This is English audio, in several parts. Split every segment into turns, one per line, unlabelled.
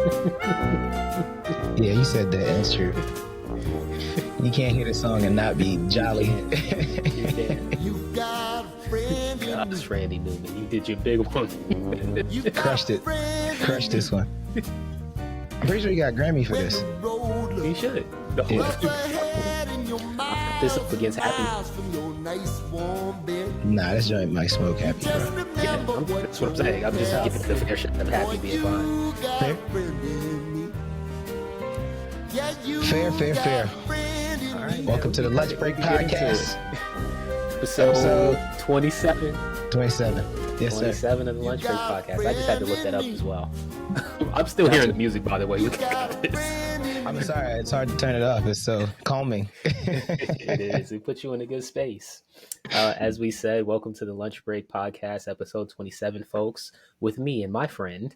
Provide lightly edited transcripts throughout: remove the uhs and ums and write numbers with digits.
Yeah, you said that. That's true. You can't hear the song and not be jolly.
You got a friend in me.
That's Randy Newman. You did your big one.
You got
Crushed
a
it.
friend in
Crushed
me.
this one. I'm pretty sure you got a Grammy for
When
this.
the road
You
looks
should. The whole
rough ahead and you're
this
miles
up against Happy.
miles from your nice warm bed.
Nah, this joint might smoke happy,
Just
bro.
remember what
That's what I'm saying. I'm just giving the fair shot of Happy being fine.
you got
Fair.
a friend in me. Yeah, you
Fair, fair,
got
fair.
a friend in
All right.
me.
Welcome to the Lunch Break
Get into
Podcast.
Episode 27.
27. Yes, sir.
27 of the Lunch Break Podcast. I just had to look that up as well. I'm still hearing the music, by the way. Look at this.
I'm sorry, it's hard to turn it off. It's so calming.
It is. It puts you in a good space. As we said, welcome to the Lunch Break Podcast, episode 27, folks, with me and my friend,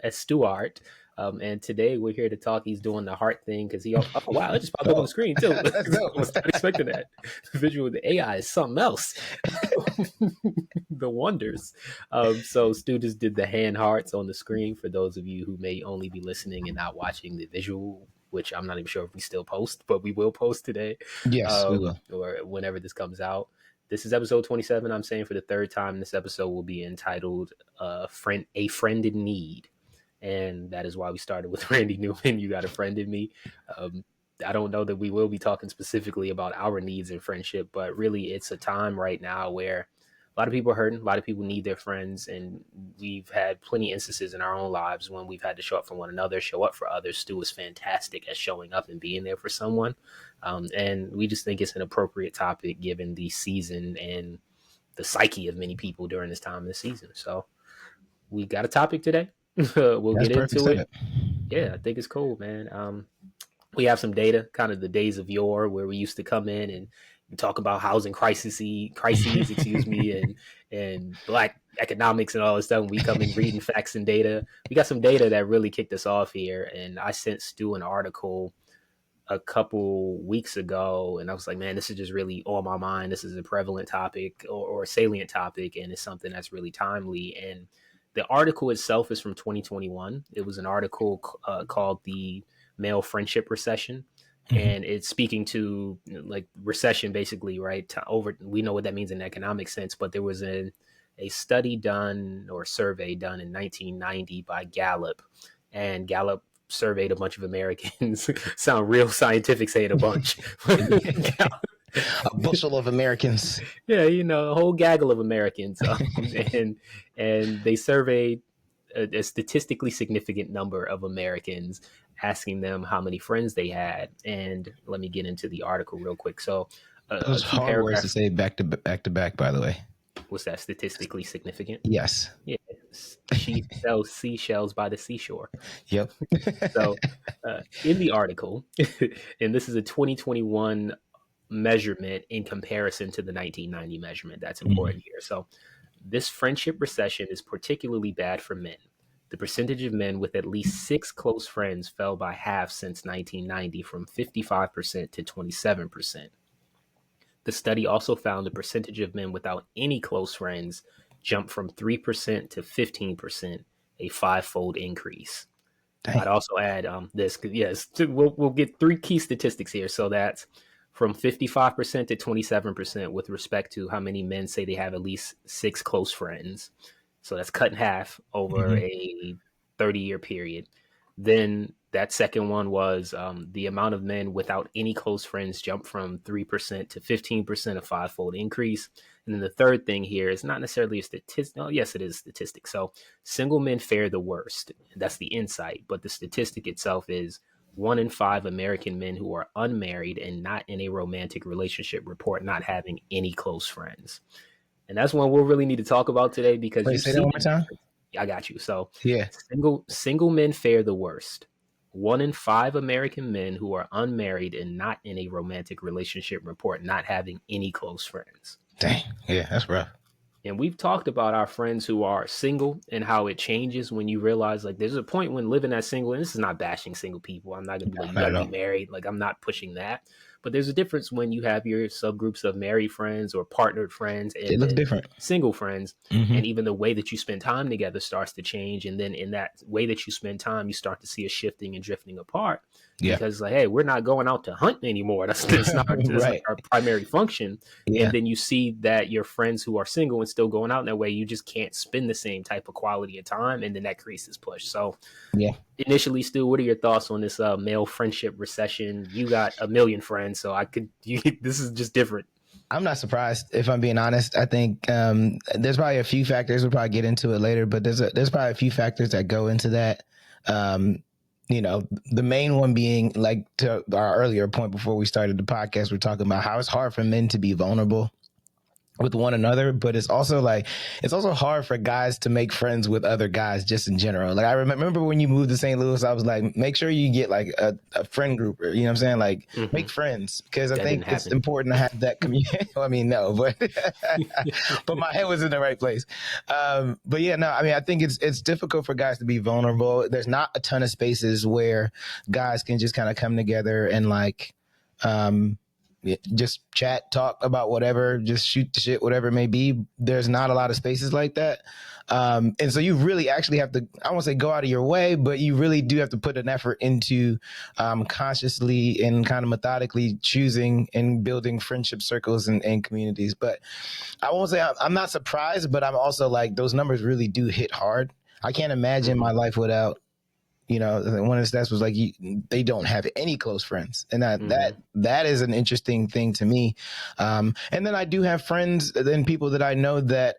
Stuart. And today we're here to talk. He's doing the heart thing because he, oh wow, it just popped up on the screen too. I was not expecting that. The visual with the AI is something else. The wonders. So Stu just did the hand hearts on the screen for those of you who may only be listening and not watching the visual, which I'm not even sure if we still post, but we will post today.
Yes, we will.
Or whenever this comes out. This is episode 27. I'm saying for the third time, this episode will be entitled A Friend in Need. And that is why we started with Randy Newman. You got a friend in me. I don't know that we will be talking specifically about our needs in friendship, but really it's a time right now where a lot of people are hurting, a lot of people need their friends, and we've had plenty of instances in our own lives when we've had to show up for one another, show up for others. Stu is fantastic at showing up and being there for someone. And we just think it's an appropriate topic given the season and the psyche of many people during this time of the season. So we got a topic today. We'll
That's
get
perfect
into it.
setup.
Yeah, I think it's cool, man. We have some data, kind of the days of yore where we used to come in and talk about housing crises, excuse me, and black economics and all this stuff. And we come in reading facts and data. We got some data that really kicked us off here. And I sent Stu an article a couple weeks ago, and I was like, man, this is just really on my mind. This is a prevalent topic or a salient topic, and it's something that's really timely. And the article itself is from 2021. It was an article called The Male Friendship Recession. And it's speaking to like recession, basically, right? We know what that means in economic sense, but there was a study done or survey done in 1990 by Gallup, and Gallup surveyed a bunch of Americans. Sound real scientific saying a bunch.
A bushel of Americans.
Yeah, a whole gaggle of Americans, and they surveyed a statistically significant number of Americans, asking them how many friends they had. And let me get into the article real quick. So
Those hard words to say back to back, by the way.
Was that statistically significant?
Yes.
Yeah. She sells seashells by the seashore.
Yep.
So in the article, and this is a 2021 measurement in comparison to the 1990 measurement. That's important here. So this friendship recession is particularly bad for men. The percentage of men with at least 6 close friends fell by half since 1990, from 55% to 27%. The study also found the percentage of men without any close friends jumped from 3% to 15%, a 5-fold increase.
Dang.
I'd also add this. Yes, we'll get 3 key statistics here. So that's from 55% to 27% with respect to how many men say they have at least 6 close friends. So that's cut in half over a 30-year period. Then that second one was the amount of men without any close friends jumped from 3% to 15%, a 5-fold increase. And then the third thing here is not necessarily a statistic. Oh, yes, it is a statistic. So single men fare the worst. That's the insight. But the statistic itself is 1 in 5 American men who are unmarried and not in a romantic relationship report not having any close friends. And that's one we'll really need to talk about today because
Wait, say that one more time.
I got you. So
Yeah.
single men fare the worst. 1 in 5 American men who are unmarried and not in a romantic relationship report not having any close friends.
Dang. Yeah, that's rough.
And we've talked about our friends who are single and how it changes when you realize, like, there's a point when living as single, and this is not bashing single people. I'm not going to be like, you got to be married. Like, I'm not pushing that. But there's a difference when you have your subgroups of married friends or partnered friends
It
and
looks
then
different.
single friends.
Hmm.
And even the way that you spend time together starts to change. And then in that way that you spend time, you start to see a shifting and drifting apart
Yeah.
because like, hey, we're not going out to hunt anymore. That's not
Right.
our primary function.
Yeah.
And then you see that your friends who are single and still going out in that way, you just can't spend the same type of quality of time, and then that creates this push. So
Yeah.
initially, Stu, what are your thoughts on this male friendship recession? You got a million friends, so this is just different.
I'm not surprised, if I'm being honest. I think there's probably a few factors. We'll probably get into it later, but there's probably a few factors that go into that. The main one being, like, to our earlier point before we started the podcast, we're talking about how it's hard for men to be vulnerable with one another, but it's also hard for guys to make friends with other guys just in general. Like, I remember when you moved to St. Louis, I was like, make sure you get like a friend group, or, you know what I'm saying? Like, make friends, because I think it's important to have that community. I mean, no, but but my head was in the right place. But yeah, no, I mean, I think it's difficult for guys to be vulnerable. There's not a ton of spaces where guys can just kind of come together and like, just chat, talk about whatever, just shoot the shit, whatever it may be. There's not a lot of spaces like that. And so you really actually have to, I won't say go out of your way, but you really do have to put an effort into consciously and kind of methodically choosing and building friendship circles and communities. But I won't say I'm not surprised, but I'm also like, those numbers really do hit hard. I can't imagine my life without, one of the stats was like, they don't have any close friends. And that is an interesting thing to me. And then I do have friends and people that I know that,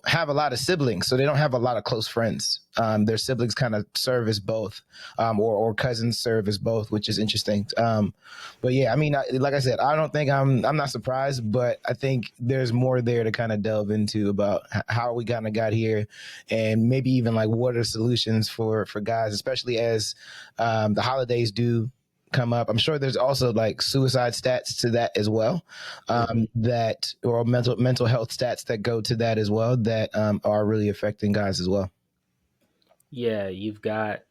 have a lot of siblings. So they don't have a lot of close friends. Their siblings kind of serve as both, or cousins serve as both, which is interesting. But yeah, I mean, like I said, I don't think I'm not surprised, but I think there's more there to kind of delve into about how we kind of got here, and maybe even like what are solutions for guys, especially as the holidays do come up. I'm sure there's also like suicide stats to that as well, that, or mental health stats that go to that as well, that are really affecting guys as well.
Yeah, you've got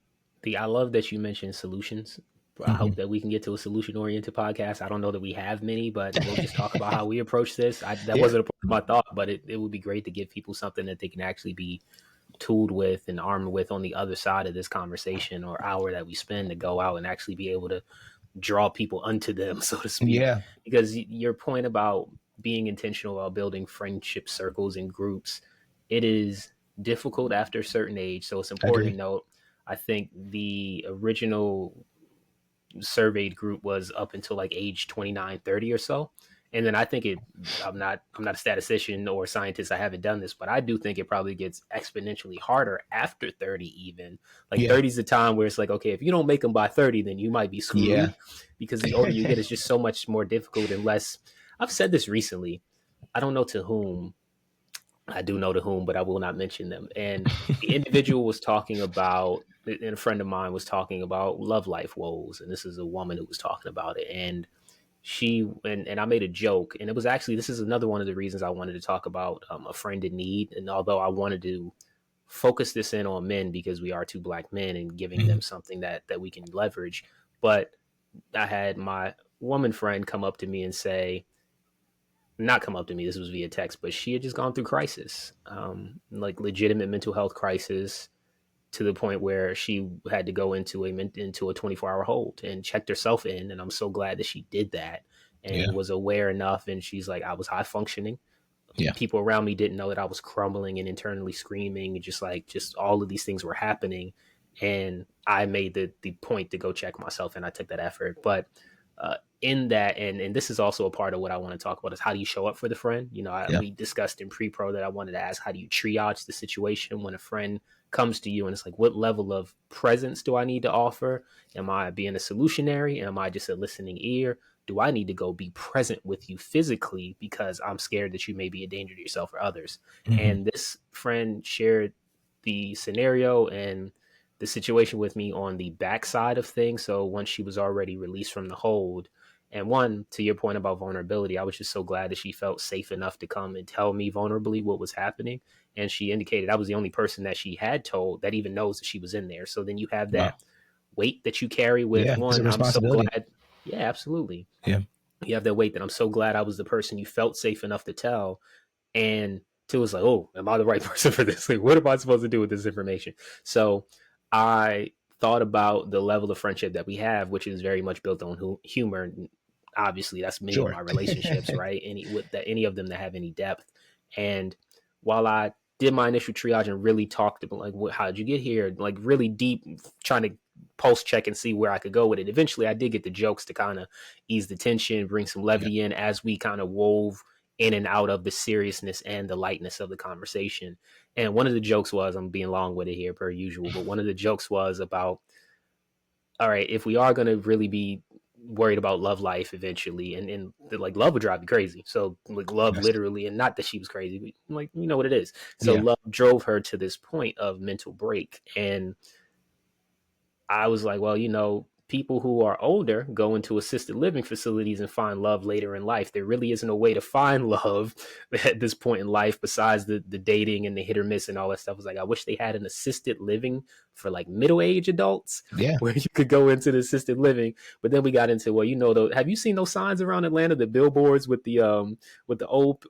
I love that you mentioned solutions. I hope that we can get to a solution-oriented podcast. I don't know that we have many, but we'll just talk about how we approach this. That wasn't a part of my thought, but it would be great to give people something that they can actually be tooled with and armed with on the other side of this conversation or hour that we spend to go out and actually be able to draw people unto them, so to speak.
Yeah.
Because your point about being intentional about building friendship circles and groups, it is difficult after a certain age. So it's important to note, I think the original surveyed group was up until like age 29, 30 or so. And then I think I'm not a statistician or a scientist. I haven't done this, but I do think it probably gets exponentially harder after 30 even. Like 30 is the time where it's like, okay, if you don't make them by 30, then you might be screwed, because the older you get, it's just so much more difficult and less. I've said this recently. I don't know to whom. I do know to whom, but I will not mention them. And the individual was talking about, and a friend of mine was talking about love life woes. And this is a woman who was talking about it. And and I made a joke, and it was actually, this is another one of the reasons I wanted to talk about a friend in need. And although I wanted to focus this in on men because we are two Black men and giving them something that we can leverage, but I had my woman friend come up to me and say, not come up to me, this was via text, but she had just gone through crisis, like legitimate mental health crisis, to the point where she had to go into a 24-hour hold and checked herself in. And I'm so glad that she did that and was aware enough. And she's like, I was high functioning. People around me didn't know that I was crumbling and internally screaming, and just all of these things were happening. And I made the point to go check myself, and I took that effort. But in that, and this is also a part of what I want to talk about, is how do you show up for the friend? We discussed in pre-pro that I wanted to ask, how do you triage the situation when a friend comes to you and it's like, what level of presence do I need to offer? Am I being a solutionary? Am I just a listening ear? Do I need to go be present with you physically because I'm scared that you may be a danger to yourself or others? And this friend shared the scenario and the situation with me on the backside of things. So once she was already released from the hold, and one, to your point about vulnerability, I was just so glad that she felt safe enough to come and tell me vulnerably what was happening. And she indicated I was the only person that she had told that even knows that she was in there. So then you have that weight that you carry with one. I'm so glad. Yeah, absolutely.
Yeah.
You have that weight that I'm so glad I was the person you felt safe enough to tell. And two was like, oh, am I the right person for this? Like, what am I supposed to do with this information? So I thought about the level of friendship that we have, which is very much built on humor. And obviously, that's many of
Sure.
my relationships, right? Any of them that have any depth. And while I did my initial triage and really talked about like, how did you get here? Like really deep, trying to pulse check and see where I could go with it. Eventually, I did get the jokes to kind of ease the tension, bring some levity in as we kind of wove in and out of the seriousness and the lightness of the conversation. And one of the jokes was, I'm being long with it here per usual, but one of the jokes was about, all right, if we are going to really be worried about love life eventually, and like love would drive you crazy. So like love
Yes.
literally, and not that she was crazy, but like, you know what it is. So
Yeah.
love drove her to this point of mental break. And I was like, well, people who are older go into assisted living facilities and find love later in life. There really isn't a way to find love at this point in life besides the dating and the hit or miss and all that stuff. I was like, I wish they had an assisted living for like middle-aged adults
Yeah.
where you could go into the assisted living. But then we got into, well, have you seen those signs around Atlanta, the billboards with the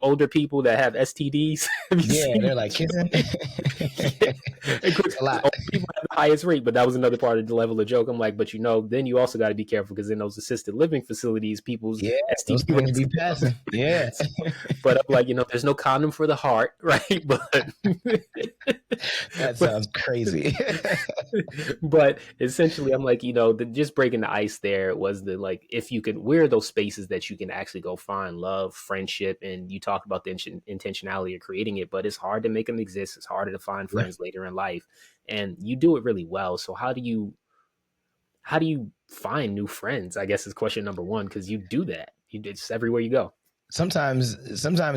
older people that have STDs? Have you
Yeah.
seen
They're like kissing.
It's
a lot.
people have the highest rate, but that was another part of the level of joke. I'm like, but then you also got to be careful because in those assisted living facilities, people's
Yeah. Those
STD
things
rates.
be passing. Yeah.
But I'm like, there's no condom for the heart, right? But
That sounds crazy.
but essentially, I'm like, just breaking the ice there was the like, if you could, where are those spaces that you can actually go find love, friendship, and you talk about the intentionality of creating it, but it's hard to make them exist. It's harder to find friends later in life, and you do it really well. So how do you find new friends? I guess is question number one, because you do that. It's everywhere you go.
Sometimes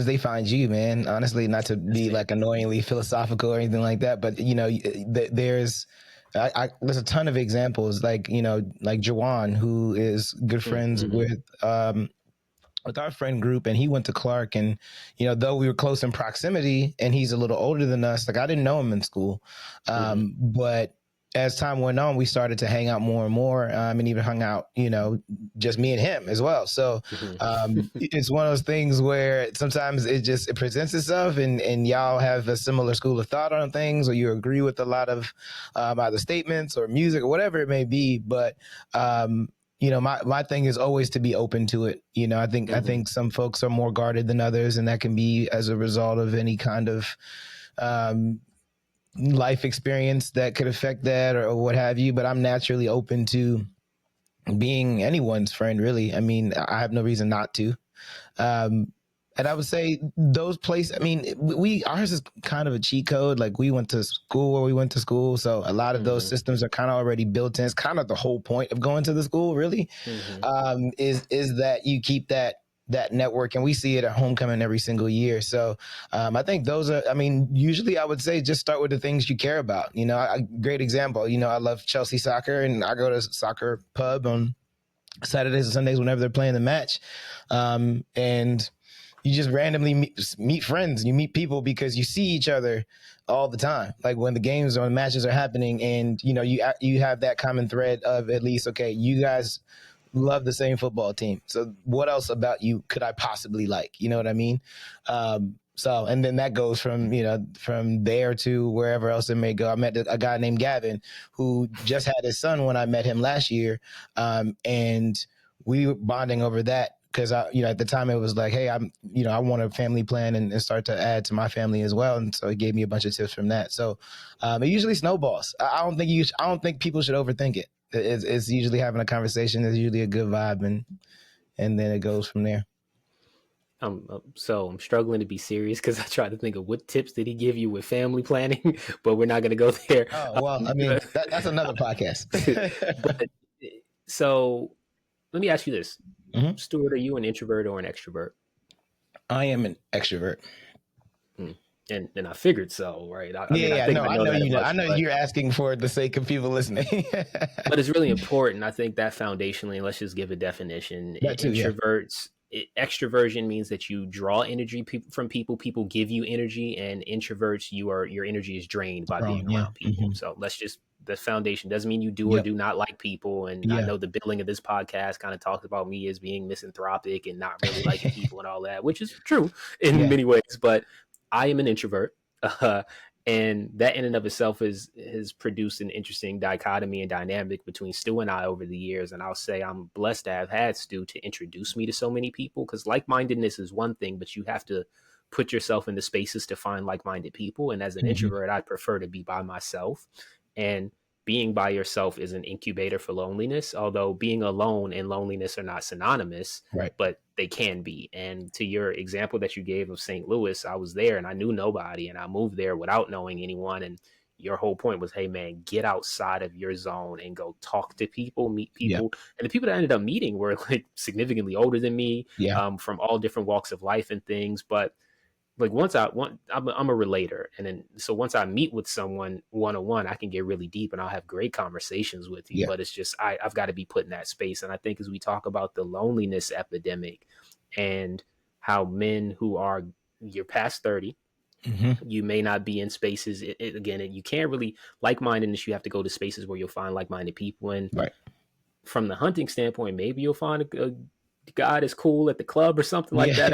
they find you, man. Honestly, not to be like annoyingly philosophical or anything like that, but there's a ton of examples, like like Jawan, who is good friends with our friend group, and he went to Clark, and though we were close in proximity, and he's a little older than us, like I didn't know him in school, but as time went on, we started to hang out more and more, and even hung out, just me and him as well. So it's one of those things where sometimes it presents itself, and y'all have a similar school of thought on things, or you agree with a lot of either statements or music or whatever it may be. But my thing is always to be open to it. I think some folks are more guarded than others, and that can be as a result of any kind of life experience that could affect that or what have you. But I'm naturally open to being anyone's friend, really. I mean, I have no reason not to. And I would say those places, I mean, ours is kind of a cheat code. Like we went to school where we went to school. So a lot of those systems are kind of already built in. It's kind of the whole point of going to the school, really, is that you keep that network, and we see it at homecoming every single year. So I think those are, usually I would say just start with the things you care about. A great example, I love Chelsea soccer, and I go to soccer pub on Saturdays and Sundays whenever they're playing the match. And you just randomly meet friends. You meet people because you see each other all the time. Like when the games or the matches are happening, and you have that common thread of at least, okay, you guys love the same football team. So what else about you could I possibly like? You know what I mean? So, and then that goes from there to wherever else it may go. I met a guy named Gavin who just had his son when I met him last year, and we were bonding over that. Because at the time it was like, hey, I want a family plan and start to add to my family as well, and so he gave me a bunch of tips from that. So it usually snowballs. I don't think people should overthink it. It's usually having a conversation. There's usually a good vibe, and then it goes from there.
So I'm struggling to be serious because I tried to think of what tips did he give you with family planning, but we're not going to go there.
Oh well, that's another podcast.
But, so let me ask you this. Stuart, are you an introvert or an extrovert?
I am an extrovert.
And I figured so, right? I
know you're asking for the sake of people listening.
But it's really important. I think that foundationally, let's just give a definition.
That too,
Introverts, extroversion means that you draw energy from people. People give you energy, and introverts, your energy is drained by being
Yeah.
around people. So the foundation doesn't mean you do or
Yep.
do not like people. And I
Yeah.
know the billing of this podcast kind of talks about me as being misanthropic and not really liking people and all that, which is true in
Yeah.
many ways. But I am an introvert. And that in and of itself has produced an interesting dichotomy and dynamic between Stu and I over the years. And I'll say I'm blessed to have had Stu to introduce me to so many people, because like-mindedness is one thing, but you have to put yourself in the spaces to find like-minded people. And as an introvert, I prefer to be by myself. And being by yourself is an incubator for loneliness, although being alone and loneliness are not synonymous,
Right.
but they can be. And to your example that you gave of St. Louis, I was there and I knew nobody, and I moved there without knowing anyone. And your whole point was, hey man, get outside of your zone and go talk to people, meet people. Yep. And the people that I ended up meeting were like significantly older than me, from all different walks of life and things. But like I'm a relator, and then so once I meet with someone one-on-one, I can get really deep and I'll have great conversations with you. But it's just I've got to be put in that space. And I think as we talk about the loneliness epidemic and how men who are, you're past 30, you may not be in spaces again, you can't really like-mindedness, you have to go to spaces where you'll find like-minded people. And from the hunting standpoint, maybe you'll find a guy is cool at the club or something like that.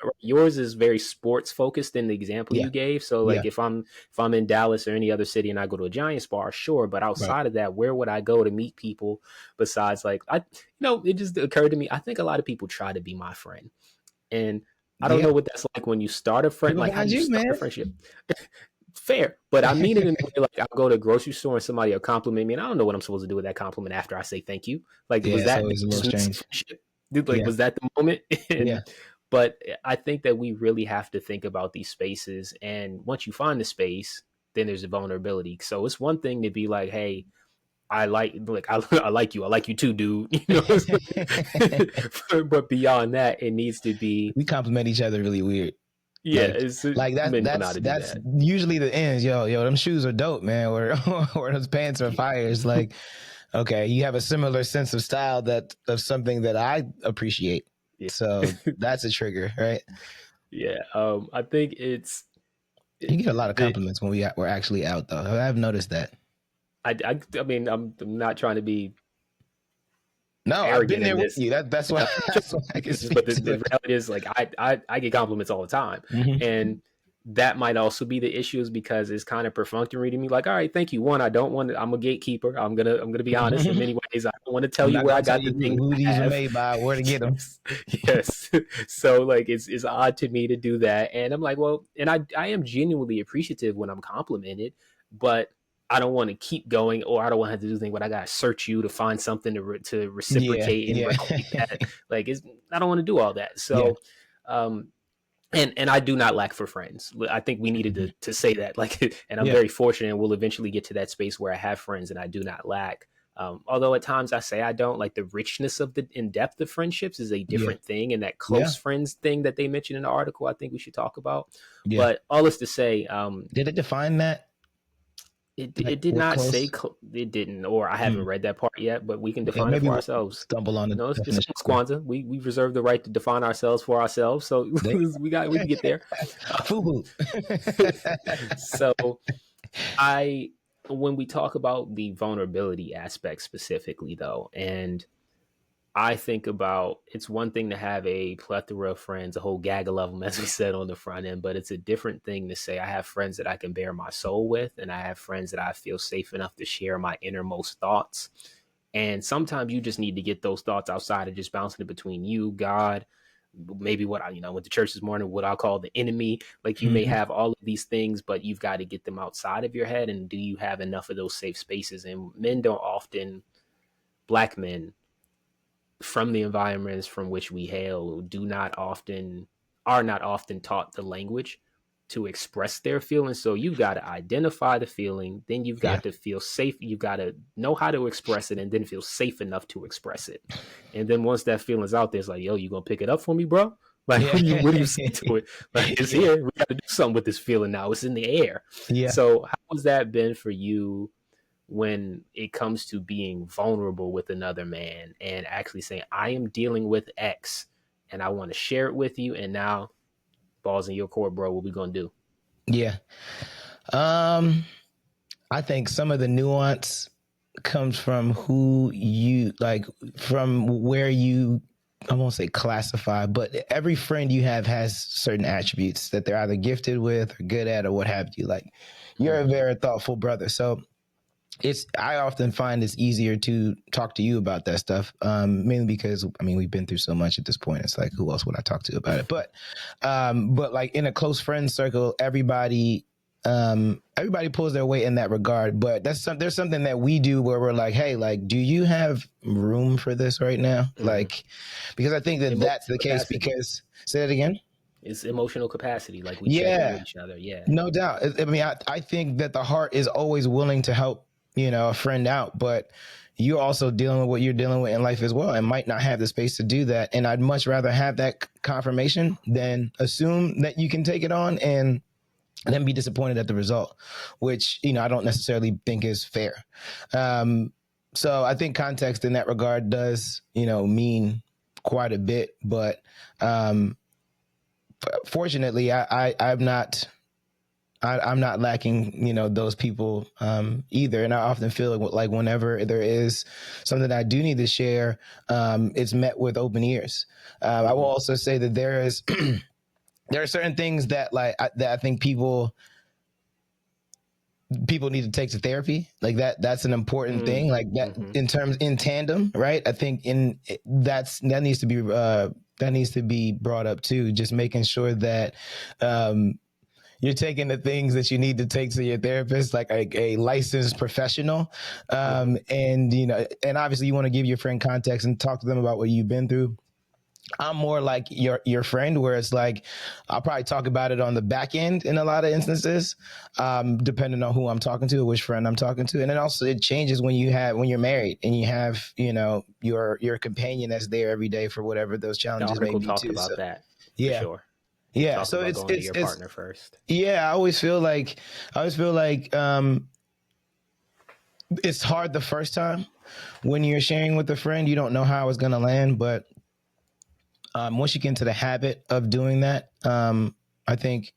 Or yours is very sports focused in the example you gave. So like if I'm in Dallas or any other city and I go to a Giants bar, sure. But outside of that, where would I go to meet people besides like, it just occurred to me. I think a lot of people try to be my friend, and I don't know what that's like when you start a friend, like how you start a friendship. Fair, but I mean it in a way like I'll go to a grocery store and somebody will compliment me and I don't know what I'm supposed to do with that compliment after I say thank you. Like was that
always a little strange.
Was that the moment? But I think that we really have to think about these spaces, and once you find the space, then there's a vulnerability. So it's one thing to be like, hey, I like you. I like you too, dude. But beyond that, it needs to be.
We compliment each other really weird.
Yeah,
like that's usually the ends. Yo, them shoes are dope, man. Or those pants are fire. It's like, okay, you have a similar sense of style of something that I appreciate. Yeah. So that's a trigger, right?
Yeah, I think you
get a lot of compliments when we're actually out, though. I've noticed that.
I mean, I'm not trying to be.
No, I've been there with you. That's why.
But the reality is, like, I get compliments all the time, and that might also be the issue, is because it's kind of perfunctory to me. Like, all right, thank you. One, I don't want to. I'm a gatekeeper. I'm gonna be honest. In many ways, I don't want to tell you where I got the thing.
Who these are made by, where to get them.
Yes. So like, it's odd to me to do that, and I'm like, well, and I am genuinely appreciative when I'm complimented, but I don't want to keep going, or I don't want to have to do things, but I got to search you to find something to reciprocate and repeat that. Like, I don't want to do all that. So, and I do not lack for friends. I think we needed to say that, like, and I'm very fortunate, and we'll eventually get to that space where I have friends and I do not lack. Although at times I say I don't, like, the richness of the in-depth of friendships is a different thing. And that close friends thing that they mentioned in the article, I think we should talk about. But all this to say,
did it define that?
It did not say it didn't, or I haven't read that part yet, but we can define it for ourselves.
Stumble on it.
No, it's just Kwanzaa. We reserve the right to define ourselves for ourselves. So we can get there. So when we talk about the vulnerability aspect specifically, though, and I think about, it's one thing to have a plethora of friends, a whole gaggle of them, as we said on the front end, but it's a different thing to say I have friends that I can bare my soul with, and I have friends that I feel safe enough to share my innermost thoughts. And sometimes you just need to get those thoughts outside of just bouncing it between you, God, maybe what I went to church this morning, what I'll call the enemy. Like, you may have all of these things, but you've got to get them outside of your head. And do you have enough of those safe spaces? And Black men, from the environments from which we hail, are not often taught the language to express their feelings. So you've got to identify the feeling, then you've got to feel safe. You've got to know how to express it, and then feel safe enough to express it. And then once that feeling's out there, it's like, yo, you gonna pick it up for me, bro? Like, what do you say to it? Like, it's here. We got to do something with this feeling now. It's in the air. Yeah. So how has that been for you when it comes to being vulnerable with another man and actually saying, I am dealing with X, and I want to share it with you. And now, balls in your court, bro. What we gonna do?
Yeah. I think some of the nuance comes from who you like, from where you, I won't say classify, but every friend you have has certain attributes that they're either gifted with or good at or what have you. Like, you're a very thoughtful brother. So I often find it's easier to talk to you about that stuff, mainly because, I mean, we've been through so much at this point. It's like, who else would I talk to about it? But like in a close friend circle, everybody pulls their weight in that regard. But there's something that we do where we're like, hey, like, do you have room for this right now? Like, because I think that's the case. Because, say that again.
It's emotional capacity. Like, we check in with each other. Yeah,
no doubt. I mean, I think that the heart is always willing to help, a friend out, but you're also dealing with what you're dealing with in life as well, and might not have the space to do that. And I'd much rather have that confirmation than assume that you can take it on and then be disappointed at the result, which, I don't necessarily think is fair. So I think context in that regard does, mean quite a bit, but fortunately I'm not lacking, those people either. And I often feel like whenever there is something that I do need to share, it's met with open ears. I will also say that there are certain things that that I think people need to take to therapy. Like that's an important thing. Like that in tandem, right? I think that needs to be brought up too. Just making sure that you're taking the things that you need to take to your therapist, like a licensed professional. And obviously you want to give your friend context and talk to them about what you've been through. I'm more like your friend, where it's like, I'll probably talk about it on the back end in a lot of instances, depending on who I'm talking to, or which friend I'm talking to. And then also it changes when you're married and you have, your companion that's there every day for whatever those challenges may be too.
About that.
Yeah.
For sure.
Yeah. So it's
your partner first.
Yeah. I always feel like, it's hard the first time when you're sharing with a friend. You don't know how it's going to land, but once you get into the habit of doing that, I think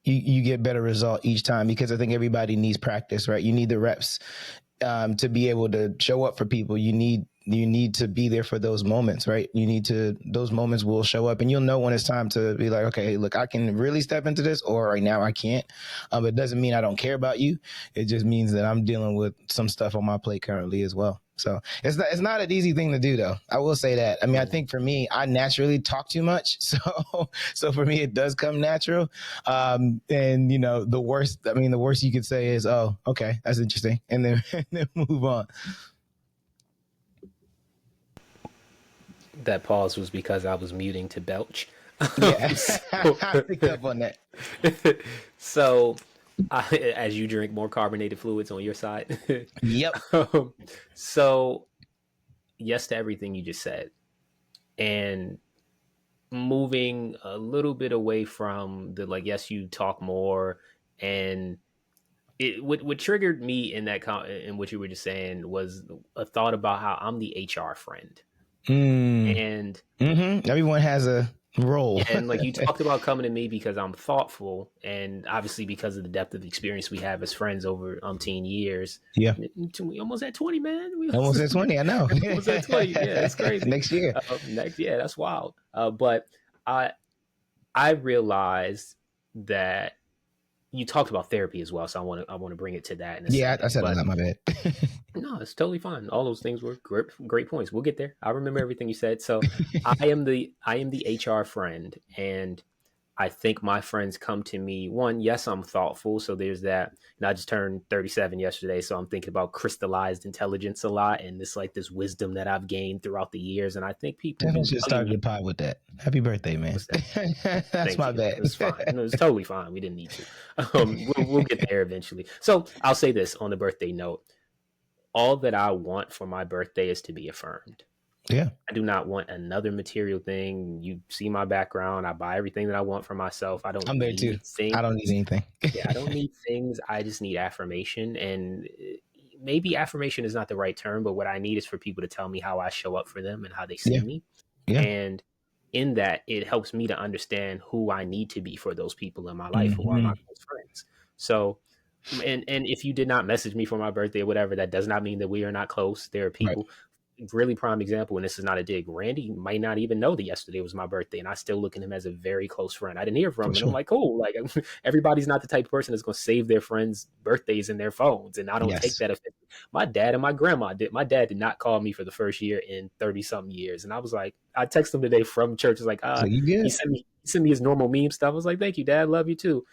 you get better result each time, because I think everybody needs practice, right? You need the reps to be able to show up for people. You need to be there for those moments, right? Those moments will show up, and you'll know when it's time to be like, okay, look, I can really step into this, or right now I can't. It doesn't mean I don't care about you. It just means that I'm dealing with some stuff on my plate currently as well. So it's not an easy thing to do, though. I will say that. I mean, I think for me, I naturally talk too much. So for me, it does come natural. And the worst you could say is, oh, okay, that's interesting. And then move on.
That pause was because I was muting to belch.
Yeah, I picked up on that.
So, as you drink more carbonated fluids on your side.
Yep.
So, yes to everything you just said. And moving a little bit away from the, like, yes, you talk more. And what triggered me in in what you were just saying was a thought about how I'm the HR friend. And
everyone has a role.
And like you talked about coming to me because I'm thoughtful, and obviously because of the depth of experience we have as friends over umpteen years.
Yeah,
we almost at 20, man. We
almost at 20. I know.
Almost at 20. Yeah, it's crazy.
Next year.
That's wild. But I realized that you talked about therapy as well, so I want to bring it to that.
I said that. My bad.
No, it's totally fine. All those things were great points. We'll get there. I remember everything you said. So I am the HR friend, and I think my friends come to me. One, yes, I'm thoughtful. So there's that. And I just turned 37 yesterday, so I'm thinking about crystallized intelligence a lot, and this wisdom that I've gained throughout the years. And I think people
just started the pod with that. Happy birthday, man. That's my bad.
It's fine. No, it's totally fine. We didn't need to. We'll get there eventually. So I'll say this on the birthday note: all that I want for my birthday is to be affirmed.
Yeah.
I do not want another material thing. You see my background. I buy everything that I want for myself. I'm there too. Things.
I don't need anything.
Yeah, I don't need things. I just need affirmation. And maybe affirmation is not the right term, but what I need is for people to tell me how I show up for them and how they see me. Yeah. And in that, it helps me to understand who I need to be for those people in my life who are my
Hmm.
close friends. So, and if you did not message me for my birthday or whatever, that does not mean that we are not close. There are
Right.
people, really prime example, and this is not a dig. Randy might not even know that yesterday was my birthday, and I still look at him as a very close friend. I didn't hear from
For
him, and I'm
sure.
like, cool. Like, everybody's not the type of person that's going to save their friends' birthdays in their phones, and I don't take
Yes.
that offense. My dad and my grandma did. My dad did not call me for the first year in 30 something years, and I was like, I texted him today from church. It's like,
So you
he
good?
sent me his normal meme stuff. I was like, thank you, Dad, love you too.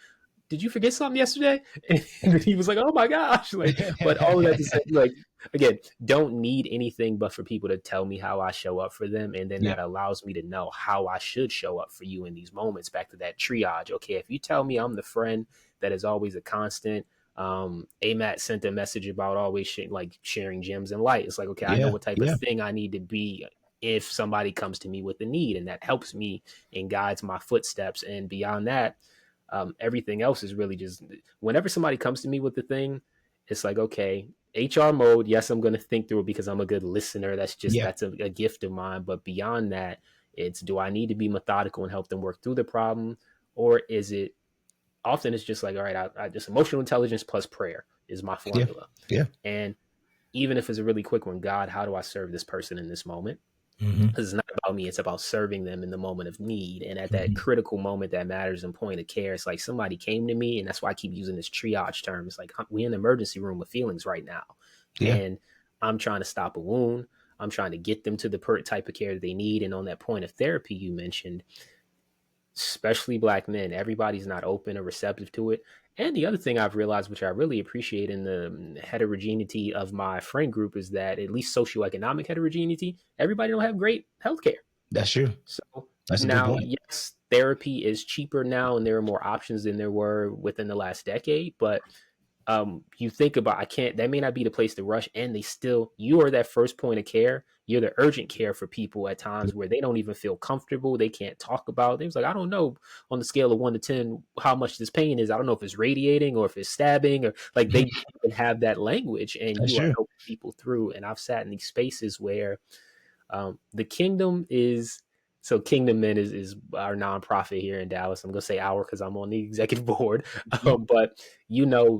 Did you forget something yesterday? And he was like, oh my gosh. Like, but all of that to say, like, again, don't need anything but for people to tell me how I show up for them. And then
Yeah.
that allows me to know how I should show up for you in these moments. Back to that triage. Okay, if you tell me I'm the friend that is always a constant, Amat sent a message about always like sharing gems and light. It's like, okay, I know
Yeah.
what type of
Yeah.
thing I need to be if somebody comes to me with a need, and that helps me and guides my footsteps. And beyond that, everything else is really just, whenever somebody comes to me with the thing, it's like, okay, HR mode. Yes, I'm going to think through it because I'm a good listener.
Yeah.
That's a gift of mine. But beyond that, it's, do I need to be methodical and help them work through the problem? Or is it, often it's just like, all right, I just emotional intelligence plus prayer is my
Yeah.
formula.
Yeah.
And even if it's a really quick one, God, how do I serve this person in this moment?
Hmm.
Because it's not about me, it's about serving them in the moment of need. And at that
Hmm.
critical moment that matters and point of care, it's like somebody came to me, and that's why I keep using this triage term. It's like, we in the emergency room with feelings right now,
Yeah.
and I'm trying to stop a wound. I'm trying to get them to the type of care that they need. And on that point of therapy you mentioned, especially Black men, everybody's not open or receptive to it. And the other thing I've realized, which I really appreciate in the heterogeneity of my friend group, is that at least socioeconomic heterogeneity, everybody don't have great healthcare.
That's true.
So
That's a good
now,
point.
yes, therapy is cheaper now, and there are more options than there were within the last decade. But you think about, I can't, that may not be the place to rush. And they still, you are that first point of care. You're the urgent care for people at times where they don't even feel comfortable. They can't talk about things. Like, I don't know, on the scale of 1 to 10 how much this pain is. I don't know if it's radiating or if it's stabbing, or like, they don't even have that language, and
That's
you are
true.
helping people through. And I've sat in these spaces where the Kingdom is, so Kingdom Men is our nonprofit here in Dallas. I'm gonna say our because I'm on the executive board,
Mhm.
but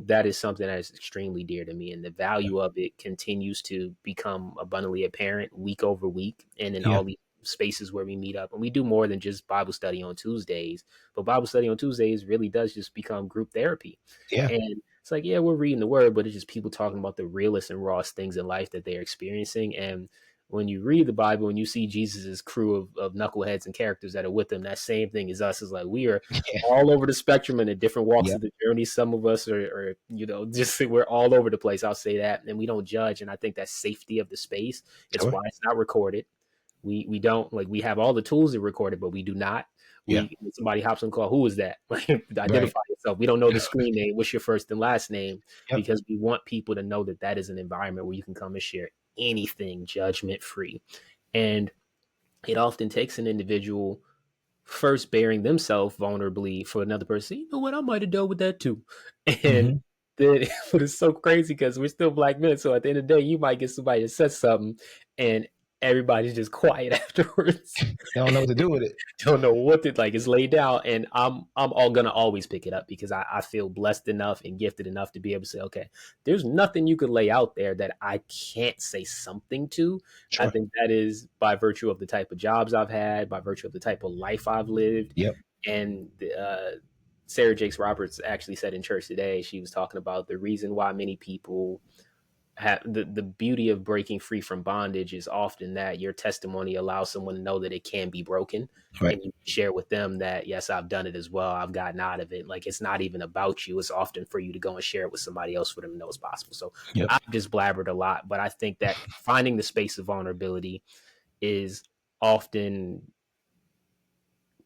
that is something that is extremely dear to me, and the value of it continues to become abundantly apparent week over week, and in
Yeah.
all these spaces where we meet up. And we do more than just Bible study on Tuesdays, but Bible study on Tuesdays really does just become group therapy.
Yeah.
And it's like, yeah, we're reading the word, but it's just people talking about the realest and rawest things in life that they're experiencing. And when you read the Bible and you see Jesus's crew of knuckleheads and characters that are with him, that same thing is us. Is like, we are
Yeah.
all over the spectrum and at different walks
Yeah.
of the journey. Some of us are just, we're all over the place. I'll say that, and we don't judge. And I think that safety of the space. It's
Sure.
why it's not recorded. We don't, like, we have all the tools to record it, but we do not.
Yeah.
When somebody hops on the call, who is that? Like,
Right.
identify yourself. We don't know the screen name. What's your first and last name?
Yep.
Because we want people to know that that is an environment where you can come and share anything judgment free. And it often takes an individual first bearing themselves vulnerably for another person. You know what? I might have dealt with that too. And
Hmm.
then, but it's so crazy because we're still Black men. So at the end of the day, you might get somebody that says something, and everybody's just quiet afterwards.
They don't know what to do with it.
Don't know what to, like, it's laid down, and I'm all gonna always pick it up because I feel blessed enough and gifted enough to be able to say, okay, there's nothing you could lay out there that I can't say something to. I
Sure.
think that is by virtue of the type of jobs I've had, by virtue of the type of life I've lived.
Yep.
And Sarah Jakes Roberts actually said in church today, she was talking about the reason why many people have the beauty of breaking free from bondage is often that your testimony allows someone to know that it can be broken,
Right.
and you share with them that, yes, I've done it as well, I've gotten out of it. Like, it's not even about you, it's often for you to go and share it with somebody else for them to know it's possible. So
Yep.
I've just blabbered a lot, but I think that finding the space of vulnerability is often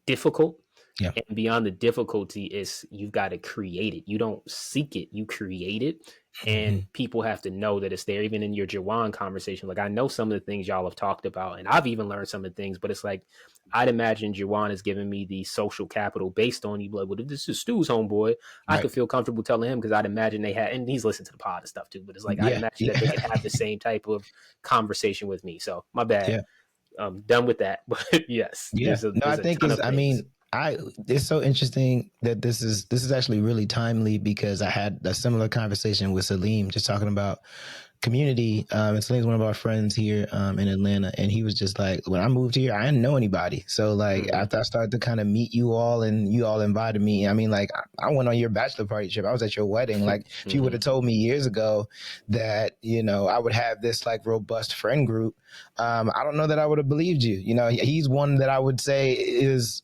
difficult.
Yeah.
And beyond the difficulty is, you've got to create it. You don't seek it, you create it. And
Mhm.
people have to know that it's there. Even in your Jawan conversation, like, I know some of the things y'all have talked about, and I've even learned some of the things, but it's like, I'd imagine Jawan has given me the social capital based on you. Like, well, if this is Stu's homeboy, I
Right.
could feel comfortable telling him, because I'd imagine they had, and he's listened to the pod and stuff too, but it's like, I'd
Yeah.
imagine that they
Yeah.
could have the same type of conversation with me. So my bad.
Yeah.
done with that. But yes,
Yeah. No, I
there's a
think
ton
it's,
of
I
things.
mean, it's so interesting that this is actually really timely because I had a similar conversation with Salim just talking about community. And Salim's one of our friends here in Atlanta, and he was just like, when I moved here, I didn't know anybody. So like
Hmm.
after I started to kind of meet you all, and you all invited me, I mean, like I went on your bachelor party trip. I was at your wedding. Like if you would
Hmm.
have told me years ago that I would have this like robust friend group, I don't know that I would have believed you. He's one that I would say is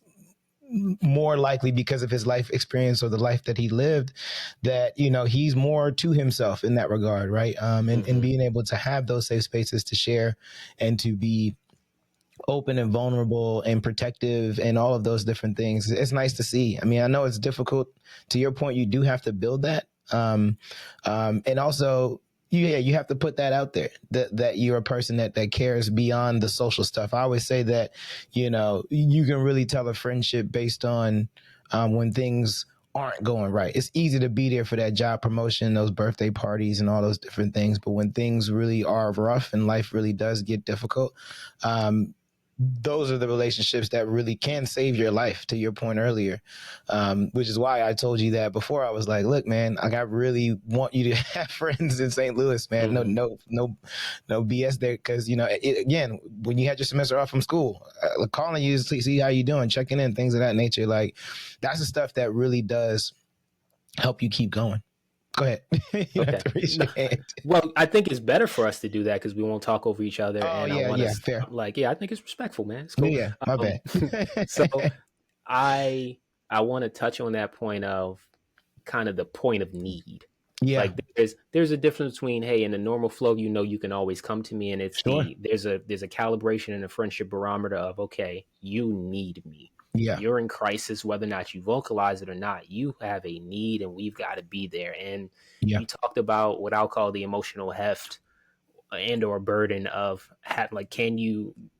more likely because of his life experience or the life that he lived, that he's more to himself in that regard, right? And
Hmm.
being able to have those safe spaces to share and to be open and vulnerable and protective and all of those different things, it's nice to see. I mean, I know it's difficult. To your point, you do have to build that, and also you have to put that out there, that you're a person that cares beyond the social stuff. I always say that you can really tell a friendship based on when things aren't going right. It's easy to be there for that job promotion, those birthday parties and all those different things, but when things really are rough and life really does get difficult, those are the relationships that really can save your life, to your point earlier, which is why I told you that before. I was like, look, man, like I really want you to have friends in St. Louis, man.
Hmm.
No BS there. Because again, when you had your semester off from school, calling you to see how you doing, checking in, things of that nature, like that's the stuff that really does help you keep going. Go ahead. You have
Okay.
to raise your hand.
Well, I think it's better for us to do that because we won't talk over each other,
Oh
and I
yeah,
want to
yeah, fair.
stop. Like, yeah, I think it's respectful, man. It's cool.
Yeah, my
Um,
bad.
so I I want to touch on that point of kind of the point of need.
Yeah,
Like there's a difference between, hey, in the normal flow, you can always come to me, and it's
sure.
there's a calibration and a friendship barometer of, okay, you need me.
Yeah,
You're in crisis, whether or not you vocalize it or not. You have a need, and we've got to be there. And
yeah,
you talked about what I'll call the emotional heft and or burden of like, do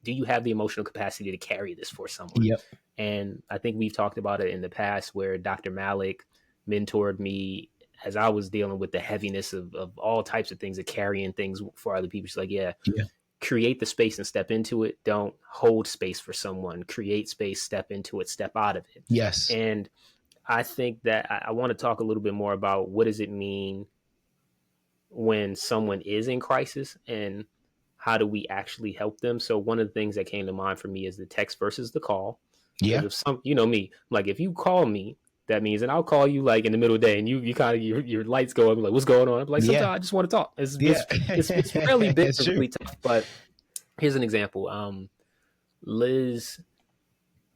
you have the emotional capacity to carry this for someone?
yep.
And I think we've talked about it in the past where Dr. Malik mentored me as I was dealing with the heaviness of all types of things, of carrying things for other people. She's like, yeah,
Yeah.
create the space and step into it. Don't hold space for someone. Create space, step into it, step out of it.
Yes.
And I think that I want to talk a little bit more about what does it mean when someone is in crisis, and how do we actually help them. So one of the things that came to mind for me is the text versus the call. Because
Yeah.
if me, like if you call me, that means, and I'll call you like in the middle of the day, and you kind of your lights go up, like what's going on? I'm like,
Yeah.
sometimes I just want to talk.
Yeah.
It's really big
It's
and
true.
really tough. But here's an example. Liz,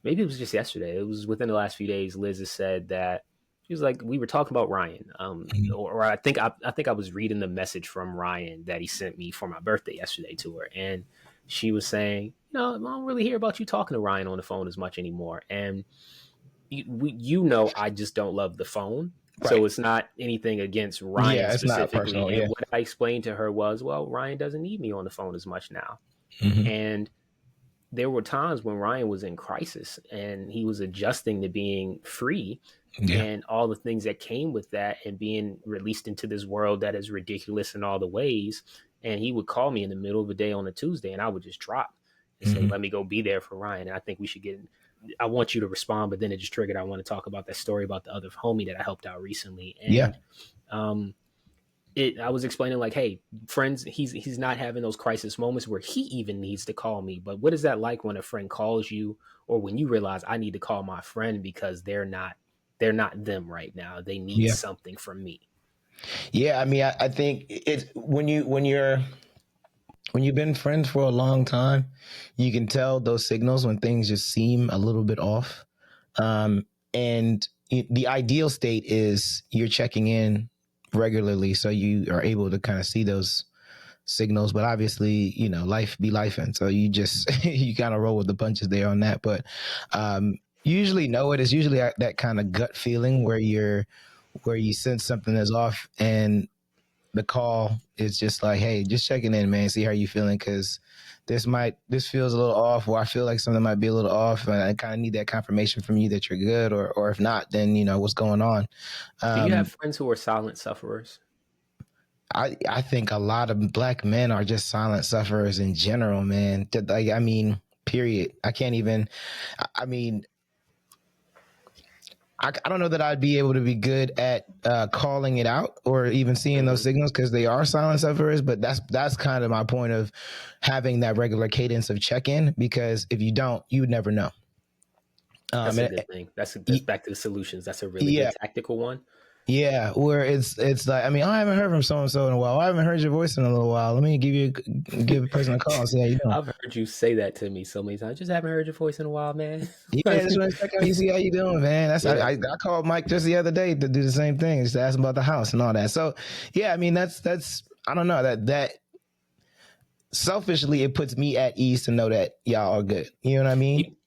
maybe it was just yesterday. It was within the last few days. Liz has said that she was like, we were talking about Ryan,
Mhm.
or I think I was reading the message from Ryan that he sent me for my birthday yesterday to her, and she was saying, I don't really hear about you talking to Ryan on the phone as much anymore, and I just don't love the phone. So
Right.
it's not anything against Ryan
Yeah. It's not
specifically.
personal.
And
Yeah.
what I explained to her was, well, Ryan doesn't need me on the phone as much now.
Hmm.
And there were times when Ryan was in crisis and he was adjusting to being free
Yeah.
and all the things that came with that, and being released into this world that is ridiculous in all the ways. And he would call me in the middle of the day on a Tuesday, and I would just drop and say,
Hmm.
let me go be there for Ryan. And I think I want you to respond, but then it just triggered. I want to talk about that story about the other homie that I helped out recently.
Yeah.
And um, I was explaining like, hey, friends, he's not having those crisis moments where he even needs to call me. But what is that like when a friend calls you, or when you realize I need to call my friend because they're not them right now. They need
Yeah.
something from me.
Yeah. I mean, I think it's when you've been friends for a long time, you can tell those signals when things just seem a little bit off. And the ideal state is you're checking in regularly, so you are able to kind of see those signals. But obviously, life be life, and so you just you kind of roll with the punches there on that. But you usually know it. It's usually that kind of gut feeling where you sense something is off, and the call is just like, hey, just checking in, man, see how you feeling, because this feels a little off, or I feel like something might be a little off, and I kind of need that confirmation from you that you're good, or if not, then what's going on.
Do you have
um
friends who are silent sufferers?
I think a lot of black men are just silent sufferers in general, man. Like, I mean, period. I can't even, I mean, I don't know that I'd be able to be good at calling it out or even seeing those signals because they are silent sufferers. But that's kind of my point of having that regular cadence of check-in, because if you don't, you would never know.
That's a good thing. That's back to the solutions. That's a really good tactical one.
Yeah, where it's like, I mean, I haven't heard from so and so in a while. I haven't heard your voice in a little while. Let me give a person a call and see how you doing.
I've heard you say that to me so many times. Just haven't heard your voice in a while, man.
Yeah, just want to check out you, see how you doing, man. That's I called Mike just the other day to do the same thing, just to ask him about the house and all that. So yeah, I mean that's I don't know, that selfishly it puts me at ease to know that y'all are good. You know what I mean?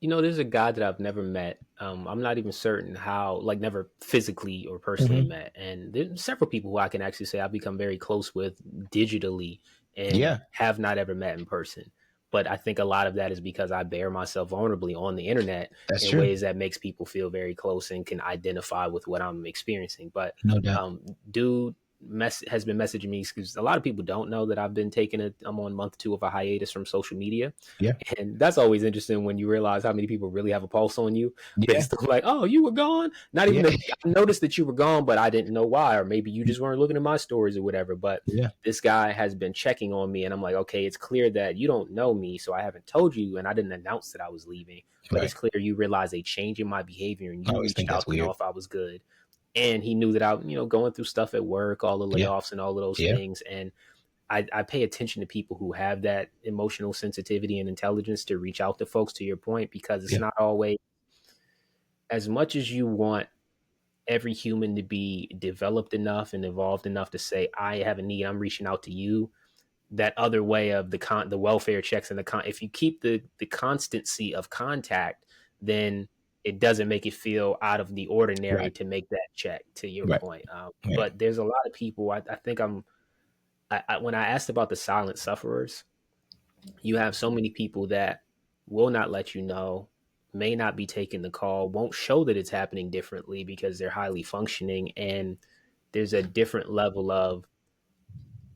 You know, there's a guy that I've never met. I'm not even certain how, like, never physically or personally met. And there's several people who I can actually say I've become very close with digitally and have not ever met in person. But I think a lot of that is because I bear myself vulnerably on the internet in ways that makes people feel very close and can identify with what I'm experiencing. But
no doubt.
Dude has been messaging me because a lot of people don't know that I've been I'm on month 2 of a hiatus from social media.
Yeah.
And that's always interesting when you realize how many people really have a pulse on you. Yeah. Based on like, oh, you were gone. Not even I noticed that you were gone, but I didn't know why. Or maybe you just weren't looking at my stories or whatever. But this guy has been checking on me and I'm like, okay, it's clear that you don't know me. So I haven't told you and I didn't announce that I was leaving. But it's clear you realize a change in my behavior and you reached out to know if I was good. And he knew that I, going through stuff at work, all the layoffs and all of those things. And I pay attention to people who have that emotional sensitivity and intelligence to reach out to folks, to your point, because it's not always, as much as you want every human to be developed enough and evolved enough to say, I have a need, I'm reaching out to you. That other way of the welfare checks and if you keep the constancy of contact, then it doesn't make it feel out of the ordinary to make that check, to your point. But there's a lot of people, I think when I asked about the silent sufferers, you have so many people that will not let you know, may not be taking the call, won't show that it's happening differently because they're highly functioning. And there's a different level of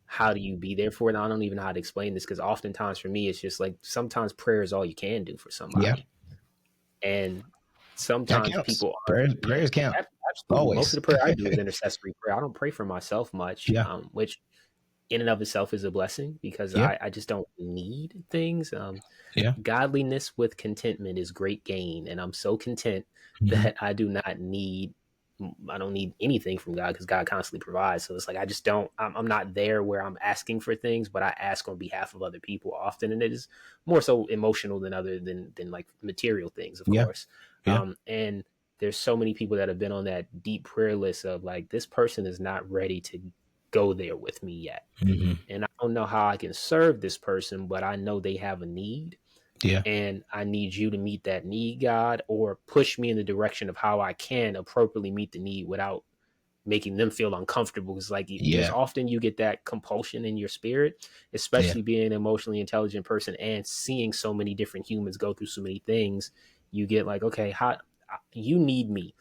how do you be there for it? I don't even know how to explain this because oftentimes for me, it's just like sometimes prayer is all you can do for somebody. Yeah. And sometimes people
prayers count.
Absolutely. Always. Most of the prayer I do is intercessory prayer. I don't pray for myself much, which in and of itself is a blessing because I just don't need things. Godliness with contentment is great gain. And I'm so content that I don't need anything from God because God constantly provides. So it's like, I'm not there where I'm asking for things, but I ask on behalf of other people often. And it is more so emotional than like material things, of course. And there's so many people that have been on that deep prayer list of like, this person is not ready to go there with me yet. And I don't know how I can serve this person, but I know they have a need. And I need you to meet that need, God, or push me in the direction of how I can appropriately meet the need without making them feel uncomfortable. Because like there's often you get that compulsion in your spirit, especially being an emotionally intelligent person and seeing so many different humans go through so many things. You get like, okay, how you need me.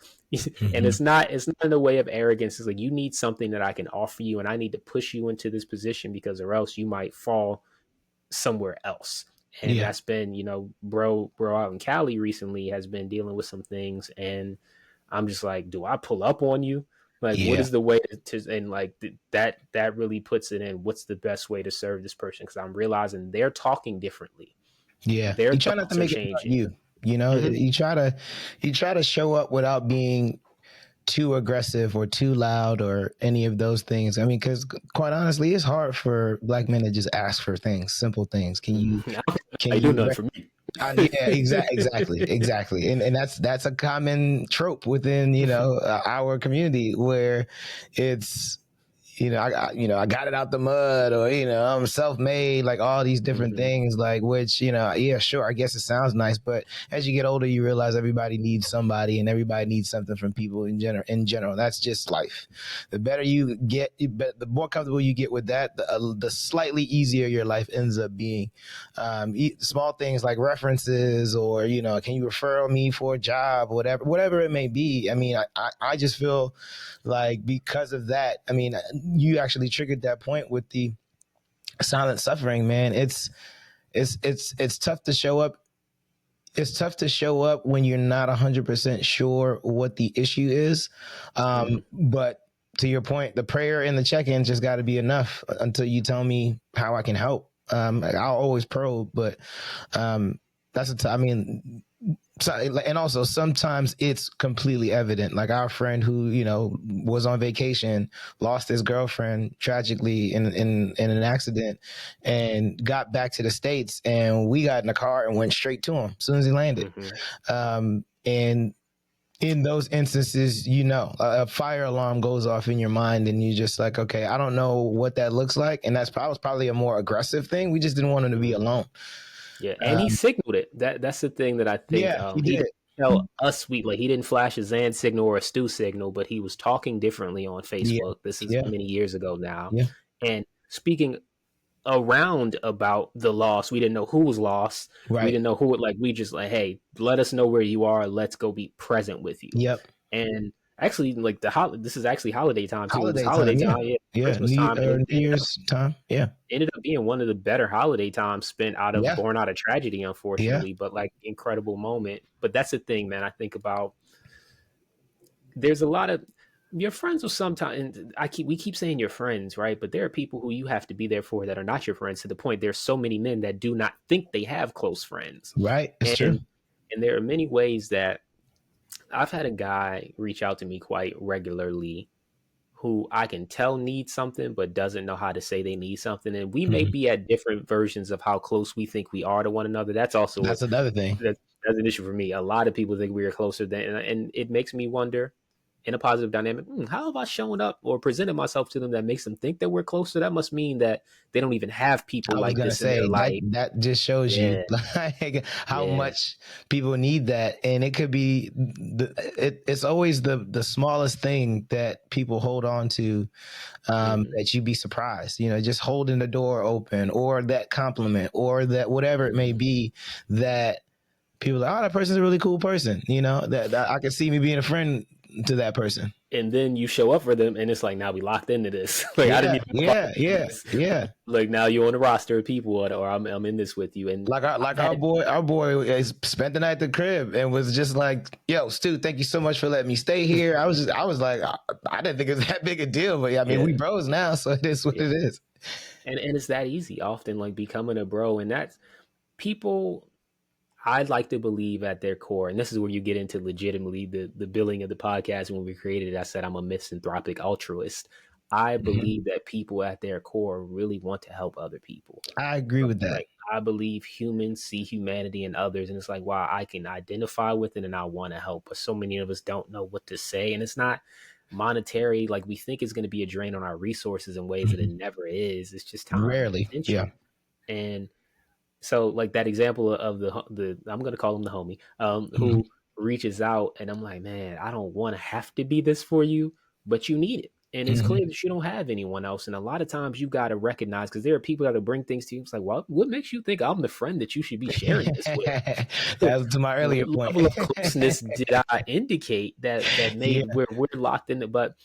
And it's not in a way of arrogance. It's like, you need something that I can offer you and I need to push you into this position because or else you might fall somewhere else. And that's been, bro out in Cali recently has been dealing with some things. And I'm just like, do I pull up on you? Like, what is the way to, and like that really puts it in, what's the best way to serve this person? Because I'm realizing they're talking differently.
Yeah. You try not to make it about you. You try to show up without being too aggressive or too loud or any of those things. I mean, because quite honestly, it's hard for Black men to just ask for things, simple things. Can you
do nothing for me?
Exactly. And that's a common trope within, our community where it's, I got it out the mud or, I'm self-made, like all these different things, like, which, sure, I guess it sounds nice. But as you get older, you realize everybody needs somebody and everybody needs something from people in general. That's just life. The better you get, the more comfortable you get with that, the slightly easier your life ends up being. Small things like references or, can you refer me for a job or whatever it may be. I mean, I just feel like because of that, I mean, you actually triggered that point with the silent suffering, man. it's tough to show up. It's tough to show up when you're not 100% sure what the issue is. But to your point, the prayer and the check-in just got to be enough until you tell me how I can help. I'll always probe, but I mean, so, and also sometimes it's completely evident. Like our friend who, you know, was on vacation, lost his girlfriend tragically in an accident, and got back to the States, and we got in the car and went straight to him as soon as he landed. And in those instances, you know, a fire alarm goes off in your mind, and you're just like, okay, I don't know what that looks like, and that was probably a more aggressive thing. We just didn't want him to be alone.
Yeah, and he signaled it. That's the thing that I think.
He did.
Didn't tell us like he didn't flash a Zan signal or a Stu signal, but he was talking differently on Facebook. This is many years ago now, and speaking around about the loss. We didn't know who was lost.
Right.
We didn't know who would like. We just like, hey, let us know where you are. Let's go be present with you.
Yep.
And actually, like this is actually holiday time too.
Holiday
time,
Christmas time, New Year's time. Yeah,
ended up being one of the better holiday times spent born out of tragedy, unfortunately. But like incredible moment. But that's the thing, man. I think about there's a lot of your friends will sometimes. We keep saying your friends, right? But there are people who you have to be there for that are not your friends. To the point, there's so many men that do not think they have close friends.
Right, it's true.
And there are many ways that I've had a guy reach out to me quite regularly who I can tell needs something, but doesn't know how to say they need something. And we may be at different versions of how close we think we are to one another. That's
another thing.
That's an issue for me. A lot of people think we are closer than, and it makes me wonder, in a positive dynamic, how have I shown up or presented myself to them that makes them think that we're closer? That must mean that they don't even have people like this in their life.
That just shows you like how much people need that. And it could be, it's always the smallest thing that people hold on to, that you'd be surprised, you know, just holding the door open, or that compliment, or that whatever it may be, that people are like, oh, that person's a really cool person, you know, that I can see me being a friend to that person.
And then you show up for them, and it's like, now we locked into this. Like I didn't even
yeah.
Like now you're on the roster of people, or I'm in this with you. And
our boy spent the night at the crib and was just like, yo, Stu, thank you so much for letting me stay here. I was like, I didn't think it was that big a deal, but I mean, we bros now, so it is what it is.
And it's that easy often, like becoming a bro, and that's people. I'd like to believe at their core, and this is where you get into legitimately the billing of the podcast. When we created it, I said I'm a misanthropic altruist. I believe that people at their core really want to help other people.
I agree with that.
Like, I believe humans see humanity in others, and it's like, wow, I can identify with it and I want to help. But so many of us don't know what to say, and it's not monetary. Like we think it's going to be a drain on our resources in ways that it never is. It's just time.
Rarely. Yeah.
And so like that example of the I'm going to call him the homie, who reaches out, and I'm like, man, I don't want to have to be this for you, but you need it. And it's clear that you don't have anyone else. And a lot of times you got to recognize, because there are people that will bring things to you. It's like, well, what makes you think I'm the friend that you should be sharing this with?
That's to my earlier point.
What level of closeness did I indicate that made we're locked in it, but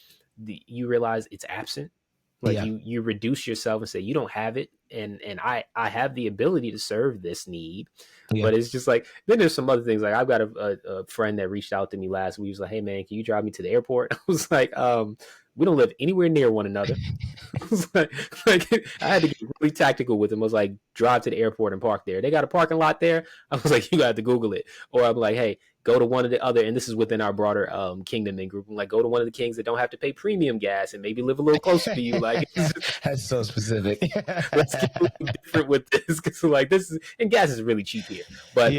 you realize it's absent? Like you reduce yourself and say you don't have it, and I have the ability to serve this need, but it's just like, then there's some other things. Like I've got a friend that reached out to me last week. He was like, hey man, can you drive me to the airport? I was like, we don't live anywhere near one another. I was like I had to get really tactical with him. I was like, drive to the airport and park there. They got a parking lot there. I was like, you got to Google it. Or I'm like, hey, go to one of the other, and this is within our broader kingdom and group. I'm like, go to one of the kings that don't have to pay premium gas and maybe live a little closer to you. Like
that's so specific.
Let's get a little different with this, because like this is, and gas is really cheap here. But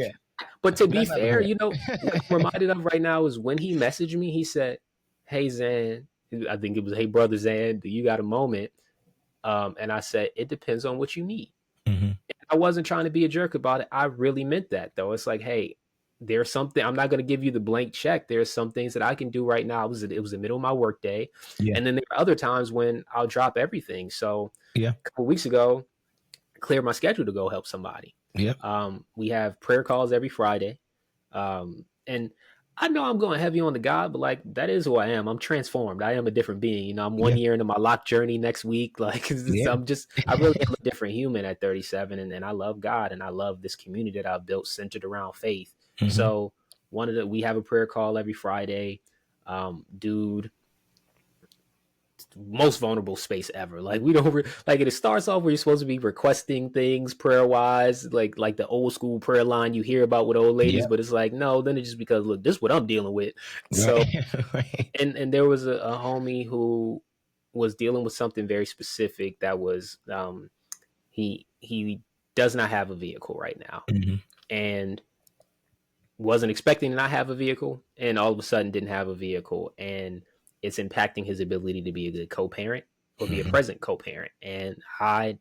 but to be fair, you know, what I'm reminded of right now is when he messaged me, he said, hey Zan, I think it was, hey brother Zan, do you got a moment? And I said, it depends on what you need. I wasn't trying to be a jerk about it. I really meant that though. It's like, hey, there's something, I'm not going to give you the blank check. There's some things that I can do right now. It was the middle of my work day. And then there are other times when I'll drop everything. So a couple of weeks ago, I cleared my schedule to go help somebody. We have prayer calls every Friday. And I know I'm going heavy on the God, but like that is who I am. I'm transformed. I am a different being. You know, I'm one
Yeah.
year into my lock journey next week. Like
Yeah.
I really am a different human at 37, and I love God and I love this community that I've built centered around faith.
Hmm.
So we have a prayer call every Friday. Dude, most vulnerable space ever. Like we don't like it starts off where you're supposed to be requesting things prayer wise, like the old school prayer line you hear about with old ladies,
Yeah.
but it's like no, then it's just because look, this is what I'm dealing with. So
Right. Right.
and there was a homie who was dealing with something very specific that was he does not have a vehicle right now
Hmm.
and wasn't expecting to not have a vehicle and all of a sudden didn't have a vehicle and it's impacting his ability to be a good co-parent or be a
Hmm.
present co-parent. And I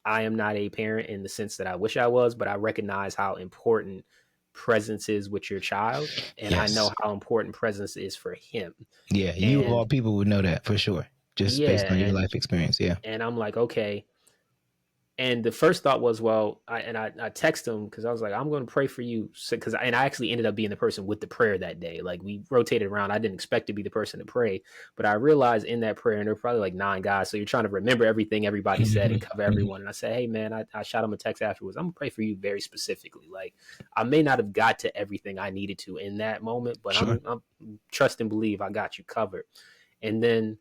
am not a parent in the sense that I wish I was, but I recognize how important presence is with your child, and I know
Yes.
how important presence is for him.
Yeah. You of all
And
people would know that for sure, just based
yeah,
on your life experience. Yeah.
and I'm like, okay, and the first thought was, well, I text him because I was like, I'm going to pray for you, because I actually ended up being the person with the prayer that day. Like we rotated around. I didn't expect to be the person to pray, but I realized in that prayer, and there were probably like 9 guys, so you're trying to remember everything everybody said and
Hmm.
cover
Hmm.
everyone. And I said, hey man, I shot him a text afterwards. I'm gonna pray for you very specifically. Like I may not have got to everything I needed to in that moment, but
Sure.
I'm trust and believe I got you covered. And then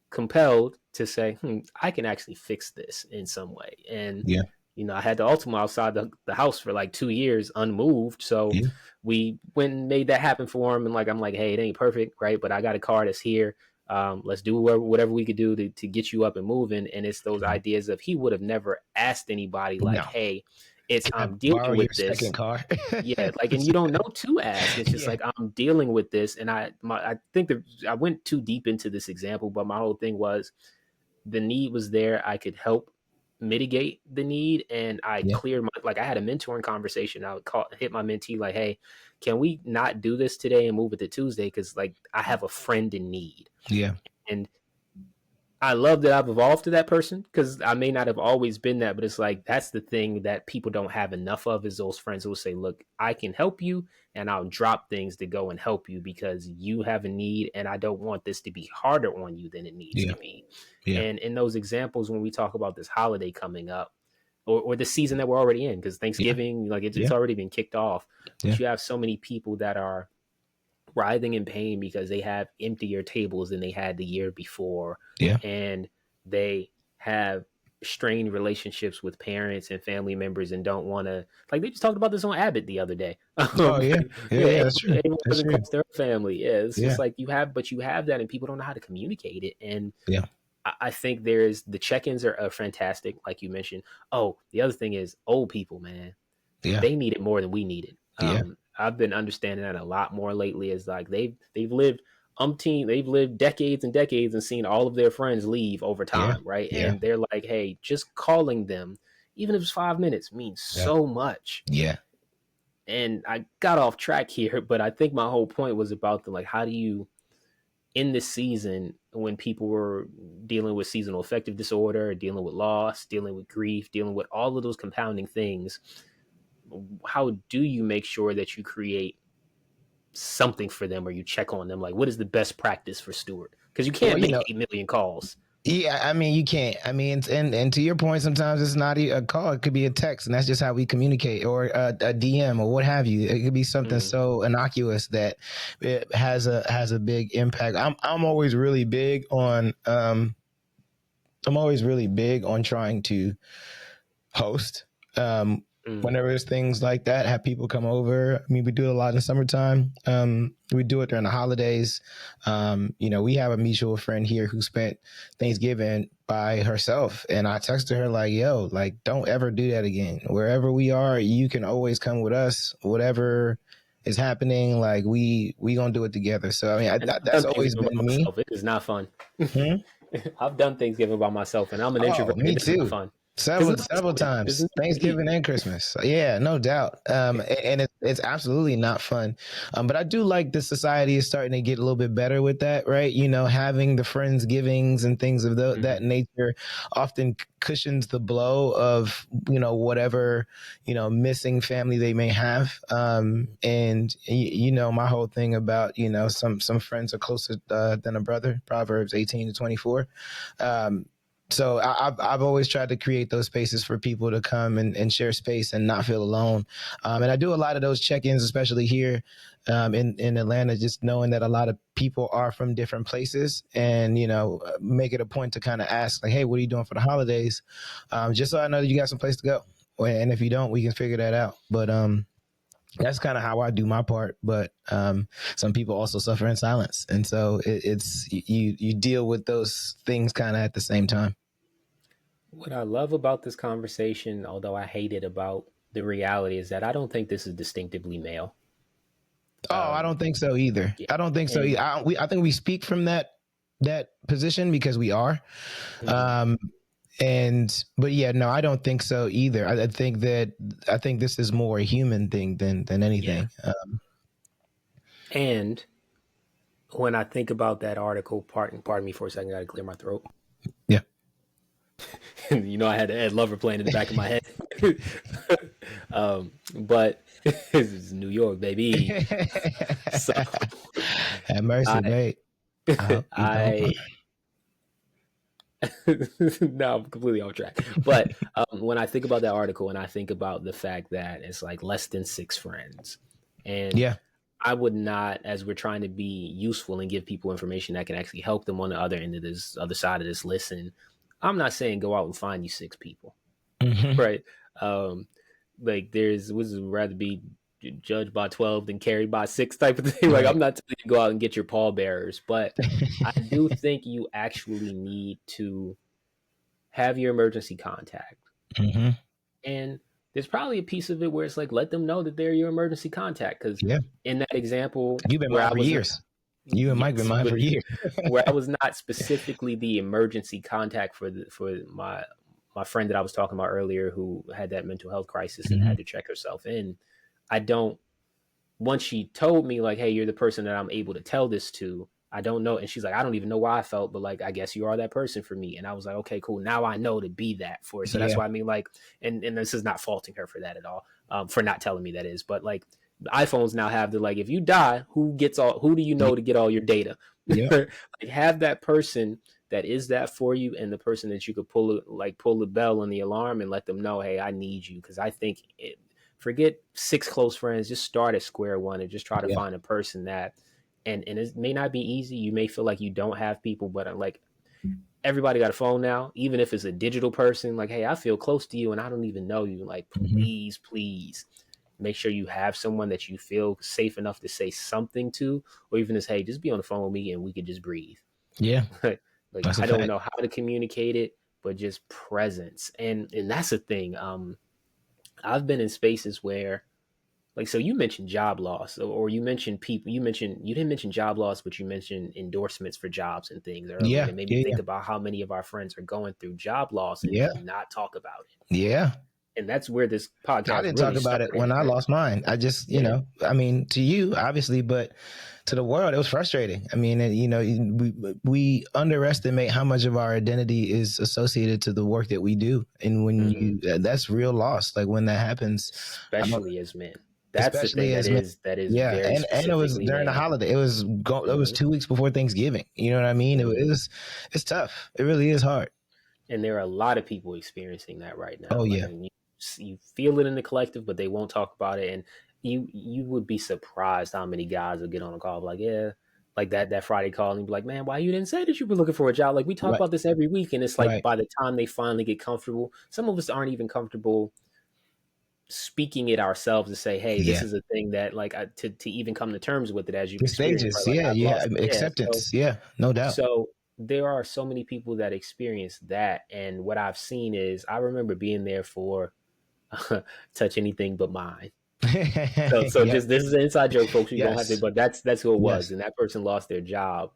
compelled to say, I can actually fix this in some way. And
Yeah.
I had the Ultima outside the house for like 2 years unmoved. So
Yeah.
we went and made that happen for him. And like, I'm like, hey, it ain't perfect, right? But I got a car that's here. Let's do whatever we could do to get you up and moving. And it's those
Mhm.
ideas of he would have never asked anybody like,
No.
hey,
Can I
I'm
borrow
dealing
your
with this.
second car?
Yeah, like, and you don't know to ask. It's just
Yeah.
like I'm dealing with this, and I think that I went too deep into this example, but my whole thing was the need was there. I could help mitigate the need, and I
Yeah.
cleared my like I had a mentoring conversation. I would hit my mentee like, "Hey, can we not do this today and move it to Tuesday? Because like I have a friend in need."
Yeah.
And I love that I've evolved to that person because I may not have always been that, but it's like that's the thing that people don't have enough of is those friends who will say, look, I can help you and I'll drop things to go and help you because you have a need and I don't want this to be harder on you than it needs
Yeah.
to be.
Yeah.
And in those examples, when we talk about this holiday coming up or the season that we're already in, because Thanksgiving, like it's
Yeah.
already been kicked off,
Yeah.
but you have so many people that are writhing in pain because they have emptier tables than they had the year before.
Yeah.
And they have strained relationships with parents and family members and don't want to, like they just talked about this on Abbott the other day.
Oh yeah. Yeah. Yeah. That's true.
Everyone
That's
wasn't
true.
close to their family. Yeah, it's
Yeah.
just like you have that and people don't know how to communicate it. And
Yeah.
I think there's the check-ins are fantastic, like you mentioned. Oh, the other thing is old people, man.
Yeah.
They need it more than we need it.
Yeah.
I've been understanding that a lot more lately. Is like they've lived they've lived decades and decades and seen all of their friends leave over
Yeah.
time, right?
Yeah.
And they're like, hey, just calling them, even if it's 5 minutes, means
Yeah.
so much.
Yeah.
And I got off track here, but I think my whole point was about the like, how do you in this season when people were dealing with seasonal affective disorder, dealing with loss, dealing with grief, dealing with all of those compounding things, how do you make sure that you create something for them or you check on them? Like, what is the best practice for Stewart? Because you can't make 8 million calls.
Yeah, I mean, you can't. I mean, and to your point, sometimes it's not a call; it could be a text, and that's just how we communicate, or a DM, or what have you. It could be something so innocuous that it has a big impact. I'm always really big on trying to host. Whenever there's things like that, have people come over. I mean, we do it a lot in the summertime. We do it during the holidays. We have a mutual friend here who spent Thanksgiving by herself, and I texted her like, "Yo, like, don't ever do that again. Wherever we are, you can always come with us. Whatever is happening, like we gonna do it together." So I mean, that's always been me.
It is not fun. I've done Thanksgiving by myself, and I'm an introvert.
Me
it's
too.
not fun.
Several
This
times,
is
Thanksgiving and Christmas. Yeah, no doubt. And it's absolutely not fun. But I do like the society is starting to get a little bit better with that, right? You know, having the friendsgivings and things of that nature often cushions the blow of, you know, whatever, you know, missing family they may have. And you know, my whole thing about, you know, some friends are closer than a brother, Proverbs 18-24. So I've always tried to create those spaces for people to come and share space and not feel alone. And I do a lot of those check-ins, especially here in Atlanta, just knowing that a lot of people are from different places, and you know, make it a point to kind of ask, like, "Hey, what are you doing for the holidays?" Just so I know that you got some place to go. And if you don't, we can figure that out. But that's kind of how I do my part. But some people also suffer in silence, and so it's you deal with those things kind of at the same time.
What I love about this conversation, although I hate it about the reality, is that I don't think this is distinctively male.
Oh, I don't think so either.
Yeah.
I don't think so.
And
I think we speak from that position because we are. But yeah, no, I don't think so either. I think this is more a human thing than anything.
Yeah. And when I think about that article, pardon me for a second, I got to clear my throat.
Yeah.
You know, I had Ed Lover playing in the back of my head. But this is New York, baby. So,
have mercy, mate.
No, I'm completely off track. But when I think about that article and I think about the fact that it's like less than 6 friends, and
yeah,
I would not, as we're trying to be useful and give people information that can actually help them on the other end of this other side of this listen, I'm not saying go out and find you 6 people, right? Like there's would rather be judged by 12 than carried by 6 type of thing. Like I'm not telling you to go out and get your pallbearers, but I do think you actually need to have your emergency contact. And there's probably a piece of it where it's like, let them know that they're your emergency contact. Because in that example,
you've been mine for years. You and Mike been mine for years.
Where I was not specifically the emergency contact for my friend that I was talking about earlier, who had that mental health crisis and had to check herself in. Once she told me like, hey, you're the person that I'm able to tell this to, I don't know. And she's like, I don't even know why I felt, but like, I guess you are that person for me. And I was like, okay, cool. Now I know to be that for her. So that's why I mean, like, and this is not faulting her for that at all, for not telling me that is, but like the iPhones now have the, like, if you die, who do you know to get all your data? Like, have that person that is that for you, and the person that you could pull the bell on the alarm and let them know, hey, I need you. Cause I think forget 6 close friends, just start at square one and just try to find a person that, and it may not be easy. You may feel like you don't have people, but like everybody got a phone now, even if it's a digital person, like, hey, I feel close to you and I don't even know you. Like, please make sure you have someone that you feel safe enough to say something to, or even just, hey, just be on the phone with me and we could just breathe.
Yeah.
Like I don't know how to communicate it, but just presence. And that's the thing. I've been in spaces where, like, so you mentioned job loss, or you mentioned people, you didn't mention job loss, but you mentioned endorsements for jobs and things earlier.
Yeah.
And it made me think about how many of our friends are going through job loss and do not talk about it.
Yeah.
And that's where this podcast,
I didn't talk about it when I lost mine. I just, you know, I mean, to you, obviously, but to the world, it was frustrating. I mean, you know, we underestimate how much of our identity is associated to the work that we do. And when that's real loss. Like when that happens.
Especially as men. That's the thing that is
yeah,
very
and it was during the holiday. It was 2 weeks before Thanksgiving. You know what I mean? It's tough. It really is hard.
And there are a lot of people experiencing that right now.
Oh yeah.
You feel it in the collective, but they won't talk about it. And you would be surprised how many guys will get on a call like, yeah, like that Friday call and be like, man, why you didn't say that you were looking for a job? Like we talk about this every week. And it's like by the time they finally get comfortable, some of us aren't even comfortable speaking it ourselves to say, hey, this is a thing that like to even come to terms with it as you
stages. Acceptance. So, no doubt.
So there are so many people that experience that. And what I've seen is, I remember being there for touch anything but mine. So just, this is an inside joke, folks. You don't have to, but that's who it was. And that person lost their job.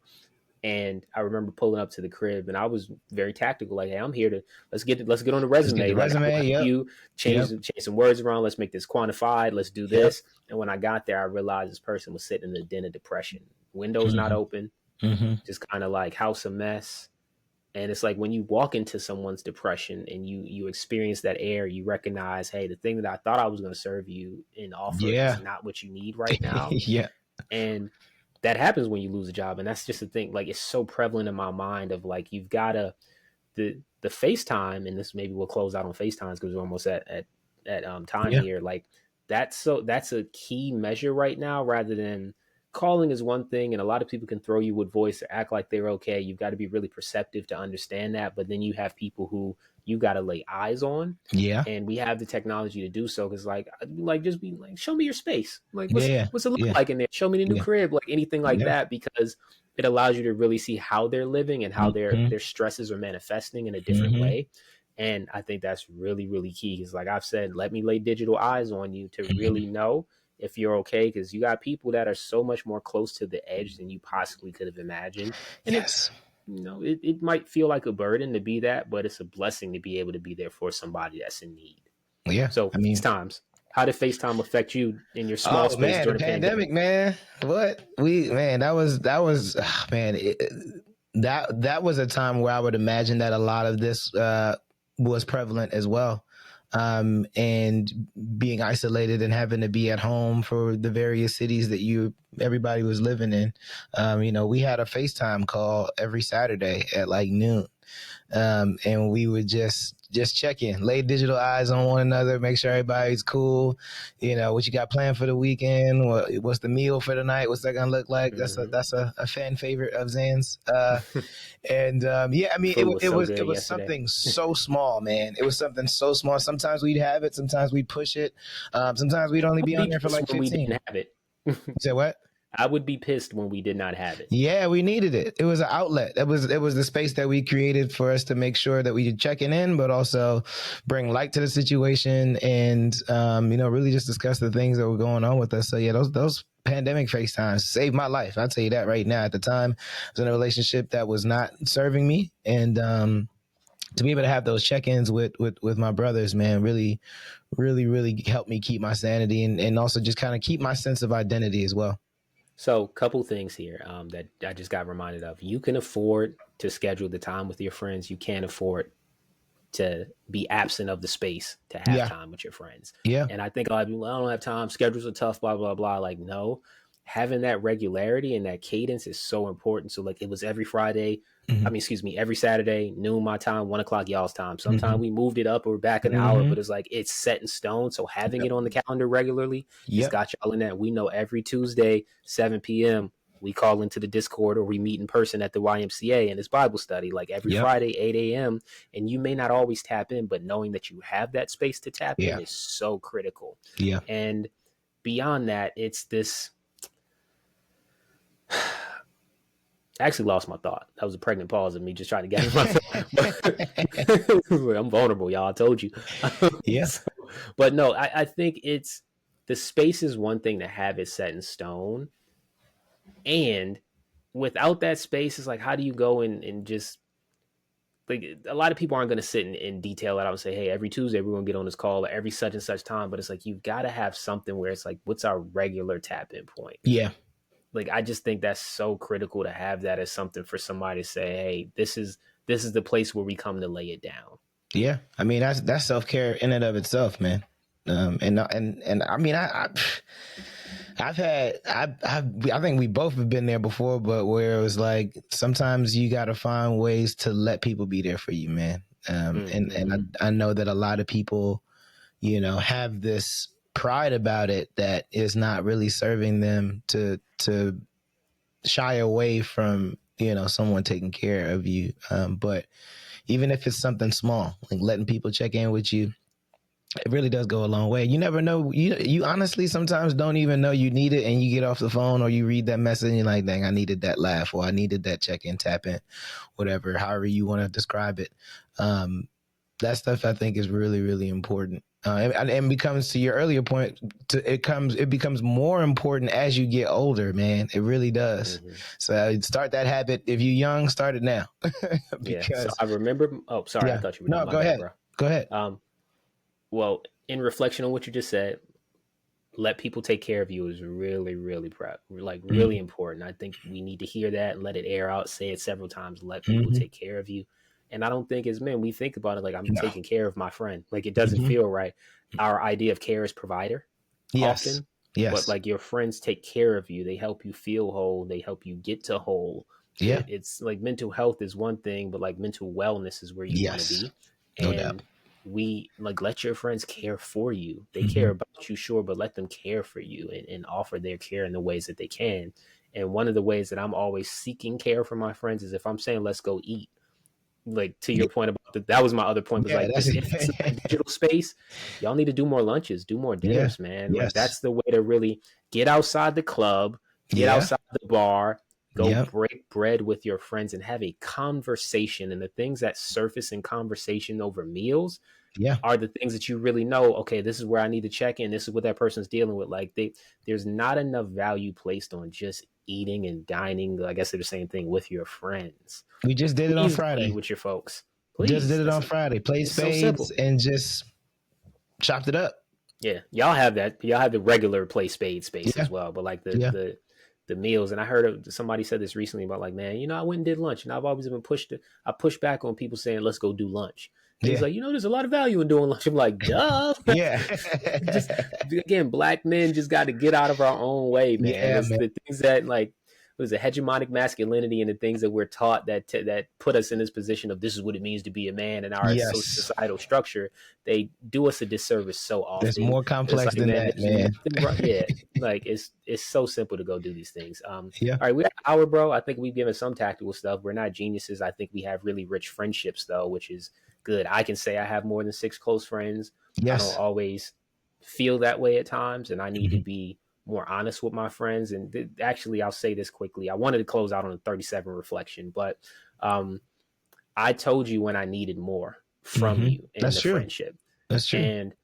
And I remember pulling up to the crib, and I was very tactical. Like, hey, I'm here to let's get on the
Let's get
resume.
the
Like, I will
resume.
help
Yep.
you change some words around. Let's make this quantified. Let's do
Yep.
this. And when I got there, I realized this person was sitting in the den of depression. Windows not open, just kind of like house a mess. And it's like when you walk into someone's depression and you experience that air, you recognize, hey, the thing that I thought I was going to serve you and offer
Yeah.
is not what you need right now.
Yeah.
And that happens when you lose a job. And that's just the thing. Like, it's so prevalent in my mind of like, you've got to, the FaceTime, and this maybe we'll close out on FaceTimes because we're almost at time here. Like, that's a key measure right now, rather than calling is one thing, and a lot of people can throw you with voice or act like they're okay. You've got to be really perceptive to understand that. But then you have people who you got to lay eyes on.
Yeah.
And we have the technology to do so. Cause like just be like, show me your space. Like, what's it look like in there? Show me the new crib, like anything like that, because it allows you to really see how they're living and how their stresses are manifesting in a different way. And I think that's really, really key. Cause like I've said, let me lay digital eyes on you to really know if you're okay, because you got people that are so much more close to the edge than you possibly could have imagined. And it might feel like a burden to be that, but it's a blessing to be able to be there for somebody that's in need.
Yeah.
So FaceTimes. How did FaceTime affect you in your small space during the pandemic?
Man. What that was a time where I would imagine that a lot of this was prevalent as well. And being isolated and having to be at home for the various cities that everybody was living in. We had a FaceTime call every Saturday at like noon. And we would just check in, lay digital eyes on one another, make sure everybody's cool. What you got planned for the weekend? What's the meal for the night? What's that gonna look like? That's a fan favorite of Zan's. It was something so small, man. It was something so small. Sometimes we'd have it, sometimes we'd push it. Sometimes we'd only be on there for like 15.
We didn't have it.
You said what?
I would be pissed when we did not have it.
Yeah, we needed it. It was an outlet. It was the space that we created for us to make sure that we could checking in, but also bring light to the situation and really just discuss the things that were going on with us. So yeah, those pandemic FaceTimes saved my life. I'll tell you that right now. At the time, I was in a relationship that was not serving me, and to be able to have those check-ins with my brothers, man, really, really, really helped me keep my sanity and also just kind of keep my sense of identity as well.
So, couple things here that I just got reminded of. You can afford to schedule the time with your friends. You can't afford to be absent of the space to have time with your friends. Yeah. And I think a lot of people, I don't have time. Schedules are tough, blah, blah, blah. Like, no, having that regularity and that cadence is so important. So like it was every Friday, every Saturday, noon my time, 1 o'clock y'all's time. Sometimes we moved it up or back an hour, but it's like it's set in stone. So having it on the calendar regularly, it's got y'all in that. We know every Tuesday, 7 p.m., we call into the Discord or we meet in person at the YMCA and it's Bible study, like every Friday, 8 a.m. And you may not always tap in, but knowing that you have that space to tap in is so critical. Yeah. And beyond that, it's this. I actually lost my thought. That was a pregnant pause of me just trying to gather my thought. I'm vulnerable, y'all. I told you. But no, I think it's the space is one thing to have it set in stone. And without that space, it's like, how do you go and just like a lot of people aren't going to sit and detail it out and say, hey, every Tuesday we're going to get on this call or every such and such time. But it's like, you've got to have something where it's like, what's our regular tap in point? Yeah. Like, I just think that's so critical to have that as something for somebody to say, hey, this is the place where we come to lay it down. Yeah. I mean, that's self-care in and of itself, man. And I mean, I think we both have been there before, but where it was like, sometimes you got to find ways to let people be there for you, man. And I know that a lot of people, have this pride about it that is not really serving them to shy away from, someone taking care of you. But even if it's something small, like letting people check in with you, it really does go a long way. You never know. You honestly sometimes don't even know you need it, and you get off the phone or you read that message and you're like, dang, I needed that laugh or I needed that check in, tap in, whatever, however you want to describe it.
That stuff I think is really, really important. And becomes, to your earlier point, it becomes more important as you get older, man. It really does.
Mm-hmm.
So start that habit. If you're young, start it now.
Yeah. So
Because
I remember. Oh, sorry. I
yeah,
thought you were
no,
done. My
go
bad,
ahead,
bro.
go ahead.
Well, in reflection on what you just said, let people take care of you is really, really really important. I think we need to hear that and let it air out. Say it several times. Let people
Mm-hmm.
take care of you. And I don't think as men we think about it like I'm
No.
taking care of my friend. Like it doesn't
Mm-hmm.
feel right. Our idea of care is provider
Yes,
often, but
yes,
like your friends take care of you. They help you feel whole. They help you get to whole.
yeah,
It's like mental health is one thing, but like mental wellness is where you want to
yes,
be.
no doubt.
And we like let your friends care for you. They
Mm-hmm.
care about you, sure, but let them care for you and offer their care in the ways that they can. And one of the ways that I'm always seeking care for my friends is if I'm saying let's go eat, like to your point about that was my other point was
Yeah,
like
that's
this, if it's in the digital space, y'all need to do more lunches, do more
yeah,
dinners, man. Like
yes,
that's the way to really get outside the club, get
yeah,
outside the bar, go
yeah,
break bread with your friends and have a conversation. And the things that surface in conversation over meals
yeah.
are the things that you really know, okay, this is where I need to check in, this is what that person's dealing with. Like there's not enough value placed on just eating and dining, I guess they're the same thing, with your friends.
We just did it on
Please go eat
Friday.
with your folks.
Just
Please.
did it on Friday. Played
It's so
spades
simple.
and just chopped it up.
Yeah. Y'all have that. Y'all have the regular play spade space
Yeah,
as well. But like the meals, and I heard somebody said this recently about like, man, I went and did lunch, and I've always been I push back on people saying, let's go do lunch. And he's
yeah,
like, there's a lot of value in doing lunch. I'm like, duh.
yeah,
Just again, black men just got to get out of our own way, man.
yeah,
It's
man.
the things that like was a hegemonic masculinity and the things that we're taught that put us in this position of this is what it means to be a man and our
Yes,
societal structure. They do us a disservice so
there's
often.
more
It's
complex
like,
than
man,
that,
there's
man.
nothing right. Yeah, like it's so simple to go do these things. All
Yeah,
right, we have an hour, bro. I think we've given some tactical stuff. We're not geniuses. I think we have really rich friendships though, which is good. I can say I have more than 6 close friends. I don't
yes,
always feel that way at times, and I need to
hmm
be more honest with my friends. And actually, I'll say this quickly. I wanted to close out on a 37 reflection, but um, I told you when I needed more from
hmm
you in
That's
the
true.
friendship.
That's true.
And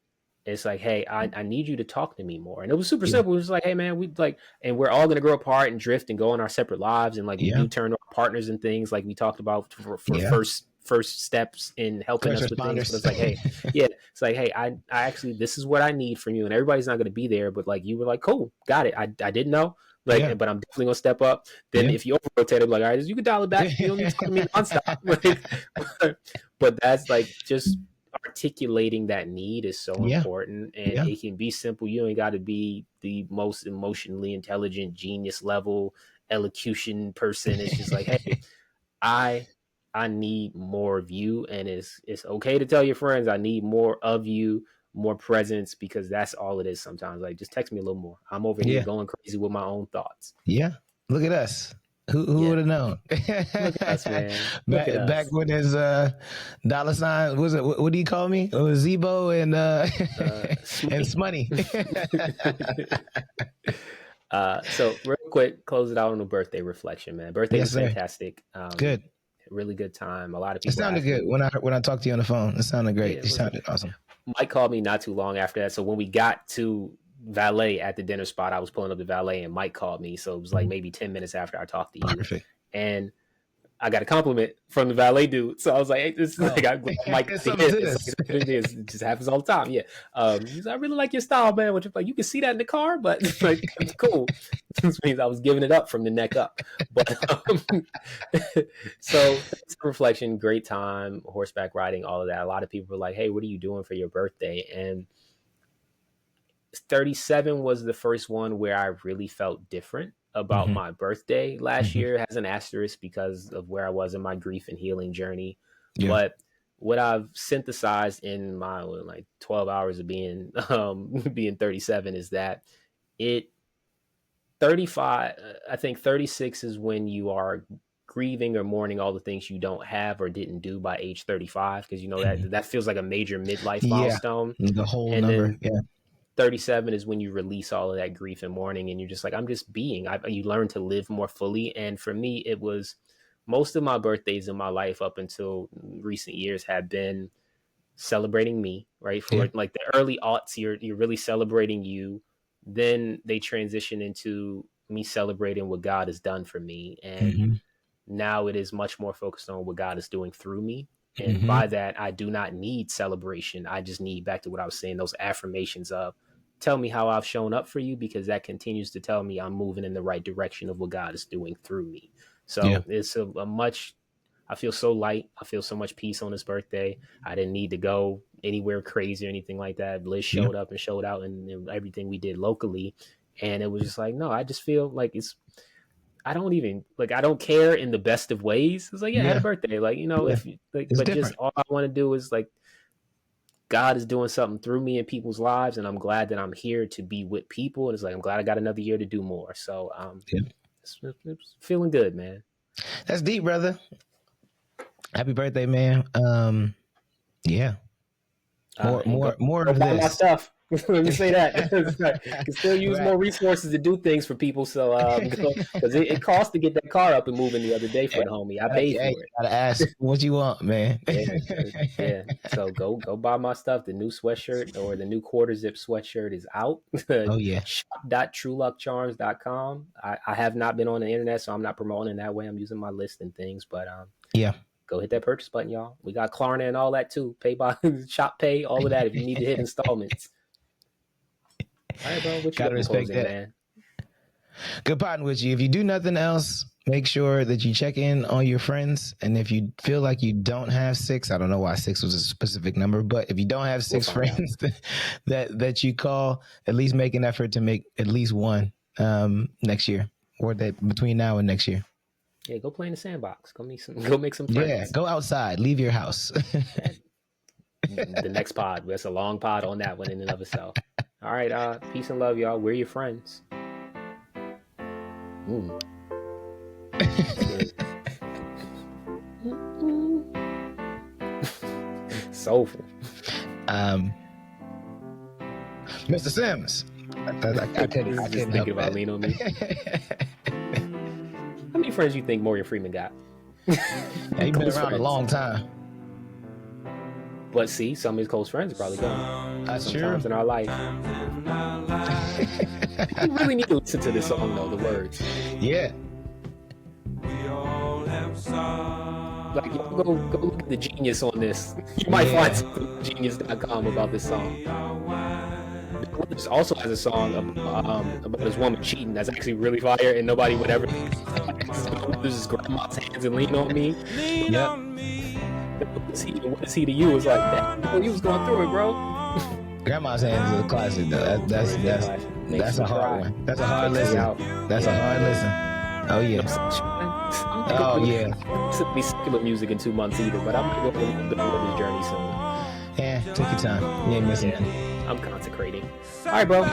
it's like, hey, I need you to talk to me more. And it was super
Yeah,
simple. It was like, hey man, we like, and we're all gonna grow apart and drift and go on our separate lives. And like we
yeah,
do turn to our partners and things like we talked about for
yeah.
first steps in helping
First
us with things. But
responders.
it's like, hey, yeah, it's like, hey, I actually this is what I need from you. And everybody's not gonna be there, but like you were like, cool, got it. I didn't know.
Yeah,
Like, but I'm definitely gonna step up. Then
yeah,
if you over rotate, I'm like, all right, you can dial it back. You don't need to talk to me nonstop. Like, but that's like just articulating that need is so
yeah,
important, and
yeah.
it can be simple. You ain't got to be the most emotionally intelligent genius level elocution person. It's just like, hey, i I need more of you, and it's okay to tell your friends I need more of you, more presence, because that's all it is sometimes. Like just text me a little more. I'm over here
Yeah,
going crazy with my own thoughts.
yeah. Look at us. Who
Yeah,
would have known?
look at us, man. Look at
back
us.
when his dollar sign was it? What do you call me? It was Zebo and and Smoney.
So real quick, close it out on a birthday reflection, man. Birthday
Yes,
was
sir.
fantastic.
Good.
Really good time. A lot of
It
people
sounded good
asking.
when I talked to you on the phone. It sounded
Yeah,
great.
it
You
was.
sounded awesome.
Mike called me not too long after that. So when we got to valet at the dinner spot, I was pulling up the valet and Mike called me. So it was like maybe 10 minutes after I talked to you.
Perfect.
And I got a compliment from the valet dude. So I was like, hey, this is like, I'm Mike.
There's something to this.
It just happens all the time. Yeah. He's like, I really like your style, man. Which like, you can see that in the car, but like, it's cool. This means I was giving it up from the neck up. But so reflection, great time, horseback riding, all of that. A lot of people were like, hey, what are you doing for your birthday? And 37 was the first one where I really felt different about
Mm-hmm.
my birthday last
Mm-hmm.
year. It has an asterisk because of where I was in my grief and healing journey.
Yeah.
But what I've synthesized in my like 12 hours of being being 37 is that it 35, I think 36 is when you are grieving or mourning all the things you don't have or didn't do by age 35, because
Mm-hmm.
that feels like a major midlife
Yeah.
milestone.
The whole
And
number.
then
Yeah.
37 is when you release all of that grief and mourning, and you're just like, I'm just being. You learn to live more fully. And for me, it was most of my birthdays in my life up until recent years have been celebrating me, right? For like the early aughts, you're really celebrating you. Then they transition into me celebrating what God has done for me. And now it is much more focused on what God is doing through me. And by that, I do not need celebration. I just need, back to what I was saying, those affirmations of tell me how I've shown up for you, because that continues to tell me I'm moving in the right direction of what God is doing through me. So it's a much, I feel so light. I feel so much peace on his birthday. I didn't need to go anywhere crazy or anything like that. Liz showed up and showed out and everything we did locally. And it was just like, no, I just feel like I don't care in the best of ways. It's like, I had a birthday. Like, if like, but different. Just all I want to do is like, God is doing something through me in people's lives. And I'm glad that I'm here to be with people. And it's like, I'm glad I got another year to do more. So, it's feeling good, man.
That's deep, brother. Happy birthday, man. More of this.
My stuff. Let me say that. Can still use more resources to do things for people. So, because it cost to get that car up and moving the other day for the homie. I paid for it.
Gotta ask what you want, man.
Yeah. So go buy my stuff. The new sweatshirt or the new quarter zip sweatshirt is out. Shop.trueluckcharms.com. I have not been on the internet, so I'm not promoting that way. I'm using my list and things, but go hit that purchase button, y'all. We got Klarna and all that too. Pay by Shop Pay, all of that if you need to hit installments. All right, bro. What you
gotta respect that,
man?
Good potting with you. If you do nothing else, make sure that you check in on your friends. And if you feel like you don't have 6, I don't know why 6 was a specific number, but if you don't have 6 friends that you call, at least make an effort to make at least one next year, or that between now and next year.
Yeah, go play in the sandbox. Go make some friends.
Yeah, go outside. Leave your house.
The next pod. That's a long pod on that one in and of itself. All right, peace and love, y'all. We're your friends. Soulful.
Mr. Sims. I couldn't
thinking about lean on me. How many friends you think Morgan Freeman got?
He's been around a long time.
But see, some of his close friends are probably gone.
That's
sometimes
true.
in our life. You really need to listen to this song, though, the words.
Yeah.
Like, go look at the genius on this. You might find something on genius.com about this song. This also has a song about his woman cheating that's actually really fire, and nobody would ever. This is grandma's hands and lean on me.
Yep.
What is he to you? It's like that. Oh, he was going through it, bro.
Grandma's hands is a classic, though. That's a hard one. That's a hard listen. That's a hard listen. Oh yeah. Oh yeah.
This will be secular music in 2 months either, but I'm gonna go on this journey soon.
Yeah, take your time. You ain't missing anything.
I'm consecrating. All right, bro.